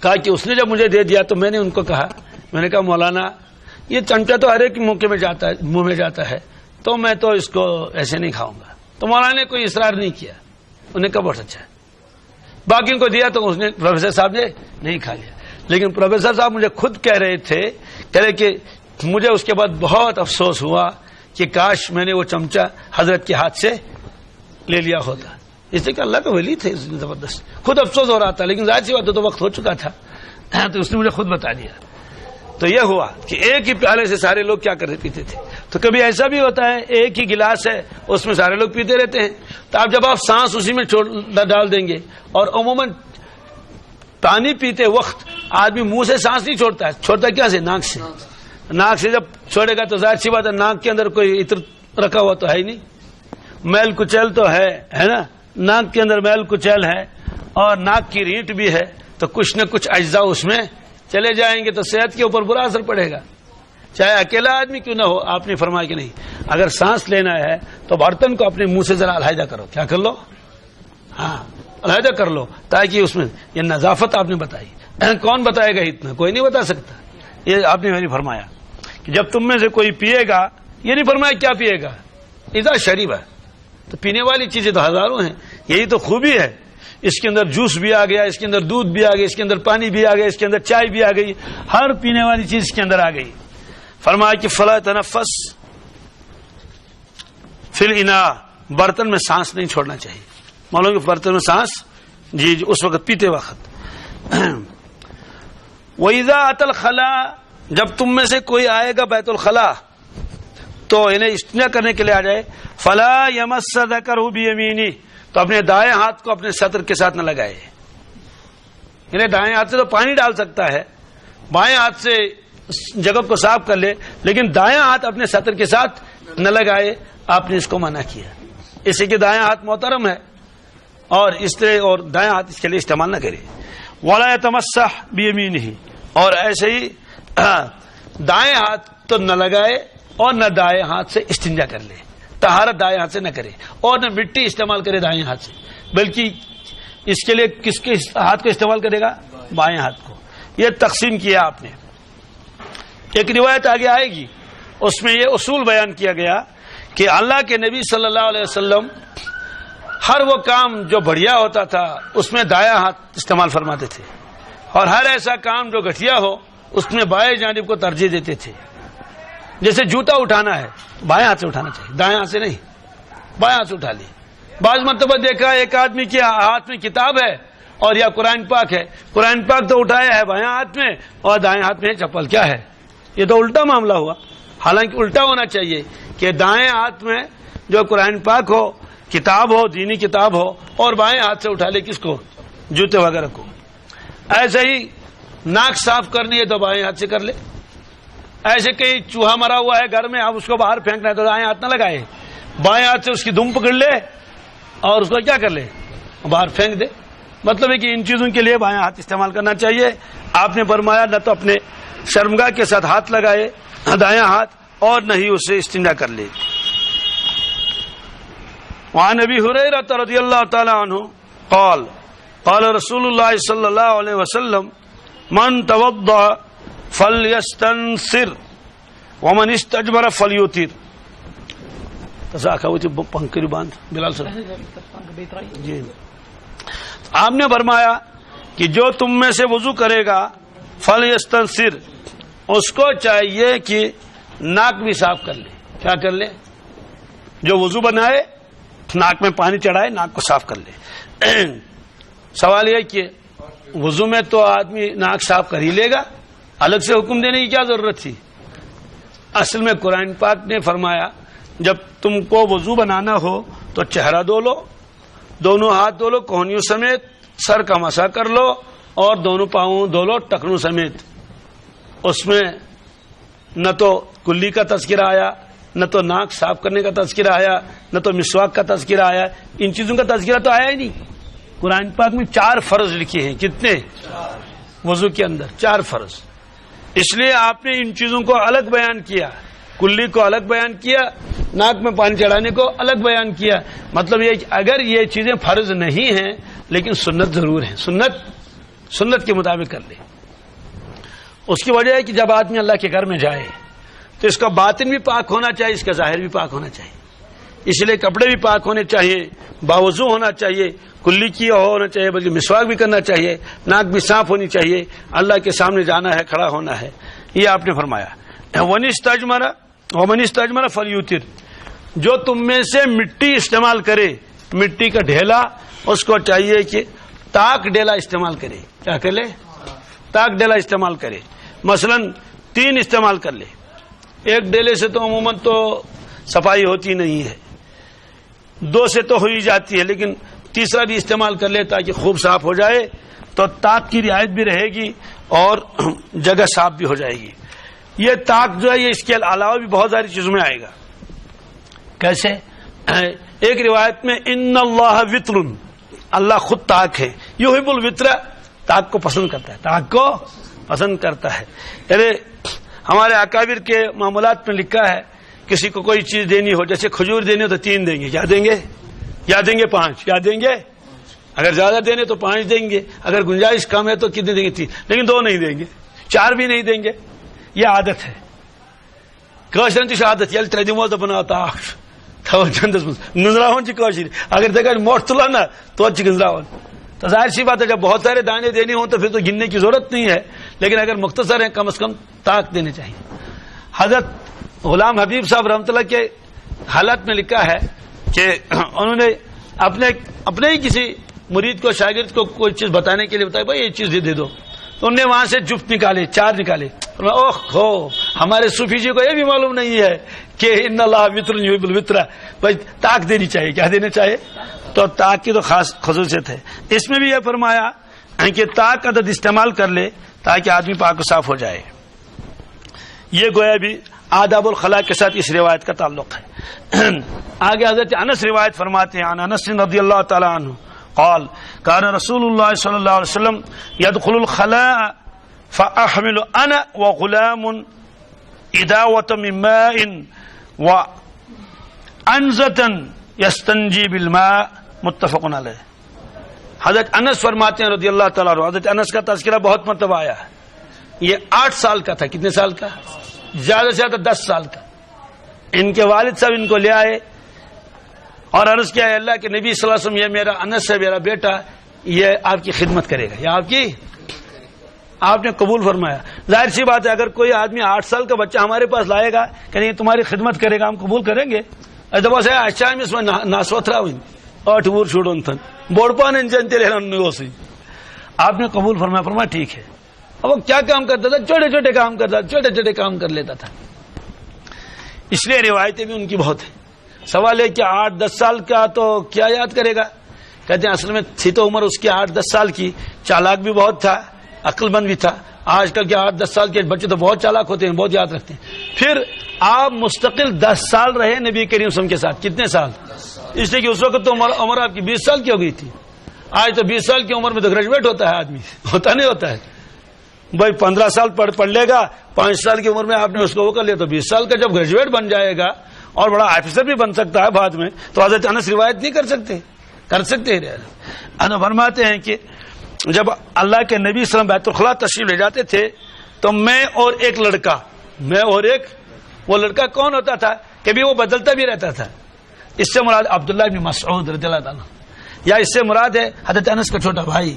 کہا کہ اس نے جب مجھے دے دیا تو میں نے ان کو کہا, میں نے کہا مولانا یہ چمچہ تو ہر ایک موقع میں جاتا ہے, منہ میں جاتا ہے, تو میں تو اس کو ایسے نہیں کھاؤں گا. تو مولانا نے کوئی اصرار نہیں کیا, انہوں نے کہا بہت اچھا ہے. باقی ان کو دیا تو اس نے پروفیسر صاحب نے نہیں کھا لیا. لیکن پروفیسر صاحب مجھے خود کہہ رہے تھے, کہہ رہے کہ مجھے اس کے بعد بہت افسوس ہوا کہ کاش میں نے وہ چمچہ حضرت کے ہاتھ سے لے لیا ہوتا. اس لیے کہ اللہ کا ولی تھے زبردست. خود افسوس ہو رہا تھا لیکن ظاہر سی بات تو وقت ہو چکا تھا تو اس نے مجھے خود بتا دیا. تو یہ ہوا کہ ایک ہی پیالے سے سارے لوگ کیا کرتے پیتے تھے. تو کبھی ایسا بھی ہوتا ہے ایک ہی گلاس ہے اس میں سارے لوگ پیتے رہتے ہیں, تو آپ جب آپ سانس اسی میں ڈال دیں گے, اور عموماً پانی پیتے وقت آدمی منہ سے سانس نہیں چھوڑتا ہے, چھوڑتا کیا سے؟ ناک سے. ناک سے جب چھوڑے گا تو ظاہر سی بات ہے ناک کے اندر کوئی عطر رکھا ہوا تو ہے ہی نہیں, میل کچیل تو ہے نا, ناک کے اندر میل کچیل ہے اور ناک کی رینٹ بھی ہے, تو کچھ نہ کچھ اجزاء اس میں چلے جائیں گے تو صحت کے اوپر برا اثر پڑے گا, چاہے اکیلا آدمی کیوں نہ ہو. آپ نے فرمایا کہ نہیں, اگر سانس لینا ہے تو برتن کو اپنے منہ سے ذرا علیحدہ کرو. کیا کر لو؟ ہاں علیحدہ کر لو, تاکہ اس میں یہ نظافت آپ نے بتائی. کون بتائے گا اتنا؟ کوئی نہیں بتا سکتا. یہ آپ نے میری فرمایا کہ جب تم میں سے کوئی پیے گا, یہ نہیں فرمایا کیا پیے گا, اذا شریب ہے, تو پینے والی چیزیں تو ہزاروں ہیں, یہی تو خوبی ہے. اس کے اندر جوس بھی آ گیا, اس کے اندر دودھ بھی آ گیا, اس کے اندر پانی بھی آ گیا, اس کے اندر چائے بھی آ گئی, ہر پینے والی چیز اس کے اندر آ گئی. فرمایا کہ فلا تنفس فی الاناء, برتن میں سانس نہیں چھوڑنا چاہیے. معلوم کہ برتن میں سانس جی اس وقت پیتے وقت. وَإِذَا أَتَى الْخَلَا, جب تم میں سے کوئی آئے گا بیت الخلا تو انہیں استنجا کرنے کے لیے آ جائے, فَلَا يَمَسَّ ذَكَرَهُ بِيَمِينِهِ, تو اپنے دائیں ہاتھ کو اپنے سطر کے ساتھ نہ لگائے. انہیں دائیں ہاتھ سے تو پانی ڈال سکتا ہے, بائیں ہاتھ سے جگہ کو صاف کر لے, لیکن دائیں ہاتھ اپنے سطر کے ساتھ نہ لگائے. آپ نے اس کو منع کیا, اس لیے کہ دائیں ہاتھ محترم ہے اور اس طرح, اور دائیں ہاتھ اس کے لیے استعمال نہ کرے. وَلَا يَتَمَسَّحْ بِيَمِينِهِ, اور ایسے ہی دائیں ہاتھ تو نہ لگائے اور نہ دائیں ہاتھ سے استنجا کر لے. طہارت دائیں ہاتھ سے نہ کرے اور نہ مٹی استعمال کرے دائیں ہاتھ سے, بلکہ اس کے لیے کس کے ہاتھ کو استعمال کرے گا؟ بائیں ہاتھ کو. یہ تقسیم کیا آپ نے. ایک روایت آگے آئے گی, اس میں یہ اصول بیان کیا گیا کہ اللہ کے نبی صلی اللہ علیہ وسلم ہر وہ کام جو بڑھیا ہوتا تھا اس میں دایاں ہاتھ استعمال فرماتے تھے, اور ہر ایسا کام جو گھٹیا ہو اس میں بائیں جانب کو ترجیح دیتے تھے. جیسے جوتا اٹھانا ہے بائیں ہاتھ سے اٹھانا چاہیے, دائیں ہاتھ سے نہیں, بائیں ہاتھ سے اٹھا لی. بعض مرتبہ دیکھا ایک آدمی کے ہاتھ میں کتاب ہے اور یا قرآن پاک ہے, قرآن پاک تو اٹھایا ہے بائیں ہاتھ میں اور دائیں ہاتھ میں چپل. کیا ہے یہ؟ تو الٹا معاملہ ہوا. حالانکہ الٹا ہونا چاہیے کہ دائیں ہاتھ میں جو قرآن پاک ہو, کتاب ہو, دینی کتاب ہو, اور بائیں ہاتھ سے اٹھا لے کس کو؟ جوتے وغیرہ کو. ایسے ہی ناک صاف کرنی ہے تو بائیں ہاتھ سے کر لے. ایسے کئی چوہا مرا ہوا ہے گھر میں, اب اس کو باہر پھینکنا ہے تو دائیں ہاتھ نہ لگائے, بائیں ہاتھ سے اس کی دم پکڑ لے اور اس کو کیا کر لے؟ باہر پھینک دے. مطلب ہے کہ ان چیزوں کے لیے بائیں ہاتھ استعمال کرنا چاہیے. آپ نے فرمایا نہ تو اپنے شرمگاہ کے ساتھ ہاتھ لگائے دایاں ہاتھ, اور نہ ہی اسے استنجا کر لے. وعن ابی ہریرہ رضی اللہ تعالی عنہ قال قال رسول اللہ صلی اللہ علیہ وسلم من توضأ فلیستنثر ومن استجمر فلیوتر. پنکھری باندھ بلال صاحب جی. آپ نے فرمایا کہ جو تم میں سے وضو کرے گا فلیستنثر, اس کو چاہیے کہ ناک بھی صاف کر لے. کیا کر لے؟ جو وضو بنائے ناک میں پانی چڑھائے, ناک کو صاف کر لے. سوال یہ کہ وضو میں تو آدمی ناک صاف کر ہی لے گا, الگ سے حکم دینے کی کیا ضرورت تھی؟ اصل میں قرآن پاک نے فرمایا جب تم کو وضو بنانا ہو تو چہرہ دھو لو, دونوں ہاتھ دھو لو کوہنیوں سمیت, سر کا مسح کر لو, اور دونوں پاؤں دھو لو ٹخنوں سمیت. اس میں نہ تو کلی کا تذکرہ آیا, نہ تو ناک صاف کرنے کا تذکرہ آیا, نہ تو مسواک کا تذکرہ آیا. ان چیزوں کا تذکرہ تو آیا ہی نہیں. قرآن پاک میں 4 فرض لکھے ہیں. کتنے؟ وضو کے اندر 4 فرض. اس لیے آپ نے ان چیزوں کو الگ بیان کیا, کلی کو الگ بیان کیا, ناک میں پانی چڑھانے کو الگ بیان کیا. مطلب یہ کہ اگر یہ چیزیں فرض نہیں ہیں لیکن سنت ضرور ہیں, سنت کے مطابق کر لے. اس کی وجہ ہے کہ جب آدمی اللہ کے گھر میں جائے تو اس کا باطن بھی پاک ہونا چاہیے, اس کا ظاہر بھی پاک ہونا چاہیے. اس لیے کپڑے بھی پاک ہونے چاہیے, باوضو ہونا چاہیے, کلی کیا ہونا چاہیے, بلکہ مسواک بھی کرنا چاہیے, ناک بھی صاف ہونی چاہیے, اللہ کے سامنے جانا ہے, کھڑا ہونا ہے. یہ آپ نے فرمایا. ومن استجمر فلیوتر, جو تم میں سے مٹی استعمال کرے مٹی کا ڈھیلا اس کو چاہیے کہ تاک ڈیلا استعمال کرے. کیا کر لے؟ تاک ڈیلا استعمال کرے. مثلا 3 استعمال کر لے. ایک ڈیلے سے تو عموماً تو صفائی ہوتی نہیں ہے, 2 سے تو ہو ہی جاتی ہے, لیکن تیسرا بھی استعمال کر لے تاکہ خوب صاف ہو جائے, تو تاک کی رعایت بھی رہے گی اور جگہ صاف بھی ہو جائے گی. یہ تاک جو ہے یہ اس کے علاوہ بھی بہت ساری چیزوں میں آئے گا. کیسے؟ ایک روایت میں ان اللہ وطر, اللہ خود تاک ہے. یحب الوطر, تاک کو پسند کرتا ہے, تاک کو پسند کرتا ہے. یعنی ہمارے اکابر کے معاملات میں لکھا ہے کسی کو کوئی چیز دینی ہو, جیسے کھجور دینی ہو تو 3 دیں گے. کیا دیں گے؟ یا دیں گے 5. کیا دیں گے؟ اگر زیادہ دینے تو 5 دیں گے, اگر گنجائش کم ہے تو کتنے دیں گے؟ 3. لیکن 2 نہیں دیں گے, 4 بھی نہیں دیں گے. یہ عادت ہے. عادت یل 3 دمو دپن گنزراون کاشر, اگر تک موٹ تلا نا تو گنزراون. تو ظاہر سی بات ہے جب بہت سارے دانے دینے ہوں تو پھر تو گننے کی ضرورت نہیں ہے, لیکن اگر مختصر ہیں کم از کم تاک دینے چاہیے. حضرت غلام حبیب صاحب رحمۃ اللہ کے حالات میں لکھا ہے کہ انہوں نے اپنے ہی کسی مرید کو, شاگرد کو کوئی چیز بتانے کے لیے بتایا, بھائی یہ چیز دے دو. تو انہوں نے وہاں سے جفت نکالے, 4 نکالے. اوہ ہو, ہمارے صوفی جی کو یہ بھی معلوم نہیں ہے کہ ان اللہ وطر یحب الوطر, بھائی تاک دینی چاہیے. کیا دینا چاہیے؟ تو تاک کی تو خاص خصوصیت ہے. اس میں بھی یہ فرمایا کہ تاک عدد استعمال کر لے تاکہ آدمی پاک و صاف ہو جائے. یہ گویا بھی آداب الخلاء کے ساتھ اس روایت کا تعلق ہے. آگے حضرت انس روایت فرماتے ہیں, عن انس رضی اللہ تعالی عنہ قال كان رسول الله صلی اللہ علیہ وسلم يدخل الخلاء فاحمل انا وغلام اداوة من ماء وعنزة يستنجي بالماء متفق علیہ. حضرت انس فرماتے ہیں رضی اللہ تعالیٰ عنہ, حضرت انس کا تذکرہ بہت مرتبہ آیا ہے. یہ 8 سال کا تھا. کتنے سال کا؟ زیادہ سے زیادہ 10 سال کا. ان کے والد صاحب ان کو لے آئے اور عرض کیا, اللہ کے نبی صلی اللہ علیہ وسلم یہ میرا انس ہے, میرا بیٹا, یہ آپ کی خدمت کرے گا. یا آپ نے قبول فرمایا. ظاہر سی بات ہے اگر کوئی آدمی 8 سال کا بچہ ہمارے پاس لائے گا کہ نہیں تمہاری خدمت کرے گا, ہم قبول کریں گے. دبا اچھا اس میں ناسوترا ہوئی 8 وور چھوڑوں تھن بوڑپان انجنتے رہنا سی. آپ نے قبول فرمایا. فرمایا ٹھیک ہے. اب وہ کیا کام کرتا تھا؟ چھوٹے چھوٹے کام کرتا تھا, چھوٹے چھوٹے کام کر لیتا تھا. اس لیے روایتیں بھی ان کی بہت ہیں. سوال ہے کہ 8-10 سال کا تو کیا یاد کرے گا؟ کہتے ہیں اصل میں تھی تو عمر اس کی 8-10 سال کی, چالاک بھی بہت تھا, عقل مند بھی تھا. آج کل کے 8-10 سال کے بچے تو بہت چالاک ہوتے ہیں, بہت یاد رکھتے ہیں. پھر آپ مستقل 10 سال رہے نبی کریم صلی اللہ علیہ وسلم کے ساتھ. کتنے سال؟ اس لیے کہ اس وقت تو عمر آپ کی 20 سال کی ہو گئی تھی. آج تو 20 سال کی عمر میں تو گریجویٹ ہوتا ہے آدمی, ہوتا نہیں ہوتا ہے بھائی. 15 سال پڑھ لے گا, 5 سال کی عمر میں آپ نے اس کو وہ کر لیا, تو 20 سال کا جب گریجویٹ بن جائے گا اور بڑا آفیسر بھی بن سکتا ہے بعد میں, تو حضرت انس روایت نہیں کر سکتے. انا فرماتے ہیں کہ جب اللہ کے نبی صلی اللہ علیہ وسلم بیت الخلاء تشریف لے جاتے تھے تو میں اور ایک وہ لڑکا کون ہوتا تھا کہ بھی وہ بدلتا بھی رہتا تھا. اس سے مراد عبداللہ بن مسعود رضی اللہ عنہ, یا اس سے مراد ہے حضرت انس کا چھوٹا بھائی.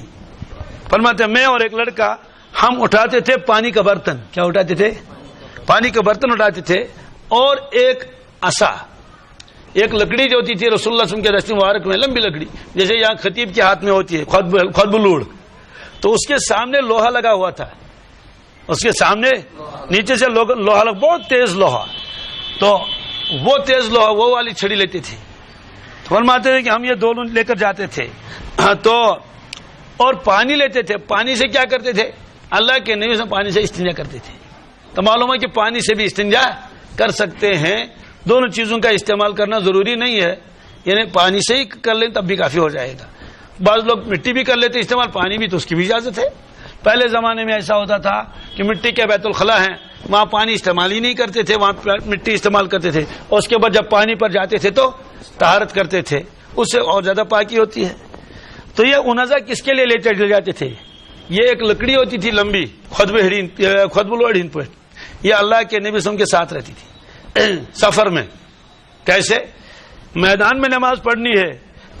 فرماتے ہیں میں اور ایک لڑکا ہم اٹھاتے تھے پانی کا برتن. کیا اٹھاتے تھے؟ پانی کا برتن اٹھاتے تھے. اور ایک عصا, ایک لکڑی جو ہوتی تھی رسول اللہ صلی اللہ علیہ وسلم کے رسم مبارک میں, لمبی لکڑی جیسے یہاں خطیب کے ہاتھ میں ہوتی ہے خطب لوڑ, تو اس کے سامنے لوہا لگا ہوا تھا. اس کے سامنے نیچے سے لوہا لگا, بہت تیز لوہا. تو وہ تیز لوہا وہ والی چھڑی لیتے تھے. فرماتے ہیں کہ ہم یہ دونوں لے کر جاتے تھے تو اور پانی لیتے تھے. پانی سے کیا کرتے تھے؟ اللہ کے نبی سے پانی سے استنجا کرتے تھے. تو معلوم ہے کہ پانی سے بھی استنجا کر سکتے ہیں. دونوں چیزوں کا استعمال کرنا ضروری نہیں ہے, یعنی پانی سے ہی کر لیں تب بھی کافی ہو جائے گا. بعض لوگ مٹی بھی کر لیتے استعمال, پانی بھی, تو اس کی بھی اجازت ہے. پہلے زمانے میں ایسا ہوتا تھا کہ مٹی کے بیت الخلاء ہیں, وہاں پانی استعمال ہی نہیں کرتے تھے, وہاں مٹی استعمال کرتے تھے. اور اس کے بعد جب پانی پر جاتے تھے تو طہارت کرتے تھے, اس سے اور زیادہ پاکی ہوتی ہے. تو یہ انزا کس کے لیے لے چلے جاتے تھے؟ یہ ایک لکڑی ہوتی تھی لمبی, خطب الوڑین پر, یہ اللہ کے نبی صلی اللہ علیہ وسلم کے ساتھ رہتی تھی سفر میں. کیسے؟ میدان میں نماز پڑھنی ہے,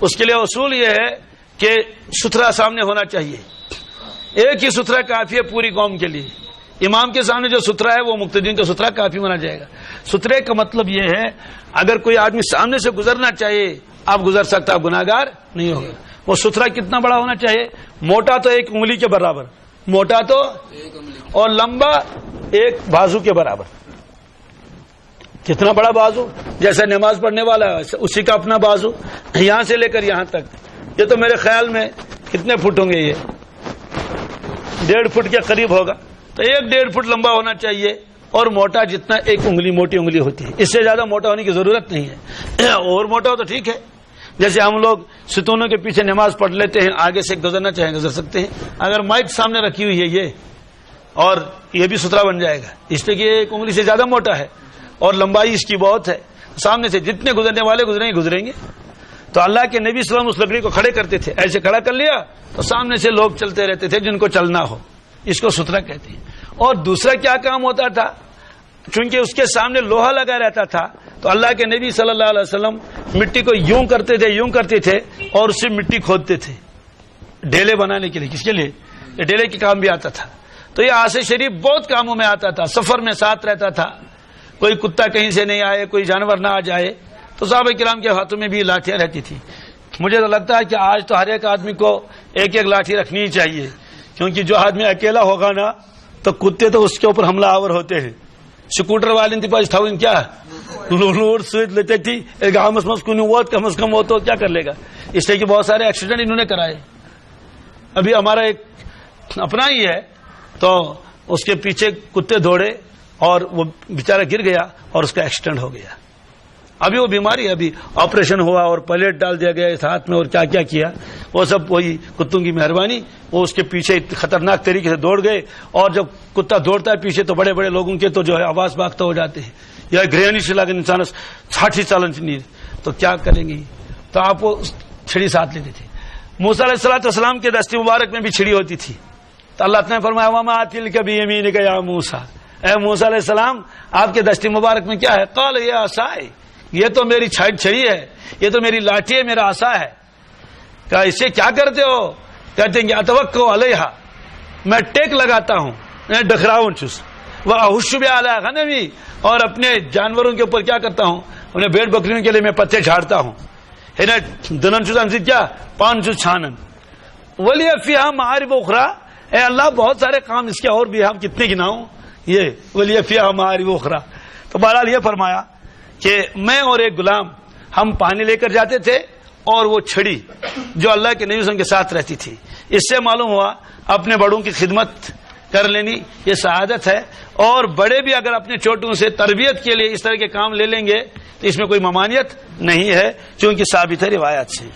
اس کے لیے اصول یہ ہے کہ ستھرا سامنے ہونا چاہیے. ایک ہی ستھرا کافی ہے پوری قوم کے لیے. امام کے سامنے جو ستھرا ہے وہ مقتدین کا ستھرا کافی مانا جائے گا. ستھرے کا مطلب یہ ہے اگر کوئی آدمی سامنے سے گزرنا چاہیے آپ گزر سکتا، آپ گناہگار نہیں ہوگا۔ وہ ستھرا کتنا بڑا ہونا چاہیے؟ موٹا تو 1 انگلی کے برابر، موٹا تو، اور لمبا 1 بازو کے برابر۔ کتنا بڑا بازو؟ جیسے نماز پڑھنے والا اسی کا اپنا بازو، یہاں سے لے کر یہاں تک۔ یہ تو میرے خیال میں کتنے فٹ ہوں گے؟ یہ 1.5 فٹ کے قریب ہوگا۔ تو 1.5 فٹ لمبا ہونا چاہیے، اور موٹا جتنا 1 انگلی موٹی انگلی ہوتی ہے، اس سے زیادہ موٹا ہونے کی ضرورت نہیں ہے۔ اور موٹا ہو تو ٹھیک ہے، جیسے ہم لوگ ستونوں کے پیچھے نماز پڑھ لیتے ہیں، آگے سے گزرنا چاہیں گزر سکتے ہیں۔ اگر مائک سامنے رکھی ہوئی ہے یہ، اور یہ بھی ستھرا بن جائے گا، اس لیے کہ یہ 1 انگلی سے زیادہ موٹا ہے اور لمبائی اس کی بہت ہے، سامنے سے جتنے گزرنے والے گزریں گے۔ تو اللہ کے نبی صلی اللہ علیہ وسلم اس لکڑی کو کھڑے کرتے تھے، ایسے کھڑا کر لیا تو سامنے سے لوگ چلتے رہتے تھے جن کو چلنا ہو، اس کو ستھرا کہتے ہیں۔ اور دوسرا کیا کام ہوتا تھا؟ چونکہ اس کے سامنے لوہا لگا رہتا تھا تو اللہ کے نبی صلی اللہ علیہ وسلم مٹی کو یوں کرتے تھے اور اس سے مٹی کھودتے تھے ڈھیلے بنانے کے لیے۔ کس کے لیے؟ یہ ڈھیلے کے کام بھی آتا تھا۔ تو یہ عاص شریف بہت کاموں میں آتا تھا، سفر میں ساتھ رہتا تھا، کوئی کتا کہیں سے نہیں آئے، کوئی جانور نہ آ جائے تو صحابہ کرام کے ہاتھوں میں بھی لاٹیاں رہتی تھی۔ مجھے تو لگتا ہے کہ آج تو ہر ایک آدمی کو 1 لاٹھی رکھنی ہی چاہیے، کیونکہ جو آدمی اکیلا ہوگا نا تو کتے تو اس کے اوپر حملہ آور ہوتے ہیں۔ سکوٹر والے پاس کیا لوٹ سویت لیتے تھی، کم از کم وہ تو کیا کر لے گا، اس لیے کہ بہت سارے ایکسیڈنٹ انہوں نے کرائے۔ ابھی ہمارا ایک اپنا ہی ہے، تو اس کے پیچھے کتے دوڑے اور وہ بیچارہ گر گیا اور اس کا ایکسیڈنٹ ہو گیا۔ ابھی وہ بیماری ہے، ابھی آپریشن ہوا اور پلیٹ ڈال دیا گیا اس ہاتھ میں، اور کیا کیا کیا، وہ سب وہی کتوں کی مہربانی۔ وہ اس کے پیچھے خطرناک طریقے سے دوڑ گئے، اور جب کتا دوڑتا ہے پیچھے تو بڑے بڑے لوگوں کے تو جو ہے آواز باغتا ہو جاتے ہیں، یا گریانی سے لگے انسان 60 چالن نہیں، تو کیا کریں گے؟ تو آپ وہ چھڑی ساتھ لیتے تھے۔ موسیٰ علیہ السلام کے دستی مبارک میں بھی چھڑی ہوتی تھی، تو اللہ نے فرمایا وما تلک بیمینک یا موسیٰ، اے موسیٰ علیہ السلام آپ کے دستی مبارک میں کیا ہے؟ قال یا عصائی، یہ تو میری چھڑی ہے، یہ تو میری لاٹھی ہے، میرا عصا ہے۔ کہا اس سے کیا کرتے ہو؟ کہتے ہیں کہ اتوکل علیہا، میں ٹیک لگاتا ہوں، میں ڈکراؤں چوس وہ احش علی غنمی، اور اپنے جانوروں کے اوپر کیا کرتا ہوں، انہیں بھیڑ بکریوں کے لیے میں پتے جھاڑتا ہوں، ہے نا، دنن چوز انسی کیا 500 چھانن ولی فیہا معارب اخری، اے اللہ بہت سارے کام اس کے اور بھی ہم کتنے گناؤں، یہ ولی فیہا معارب اخری۔ تو بہرحال یہ فرمایا کہ میں اور ایک غلام ہم پانی لے کر جاتے تھے، اور وہ چھڑی جو اللہ کے نبی صلی اللہ علیہ وسلم کے ساتھ رہتی تھی۔ اس سے معلوم ہوا اپنے بڑوں کی خدمت کر لینی یہ سعادت ہے، اور بڑے بھی اگر اپنے چھوٹوں سے تربیت کے لیے اس طرح کے کام لے لیں گے تو اس میں کوئی ممانعت نہیں ہے، چونکہ ثابت ہے روایات سے۔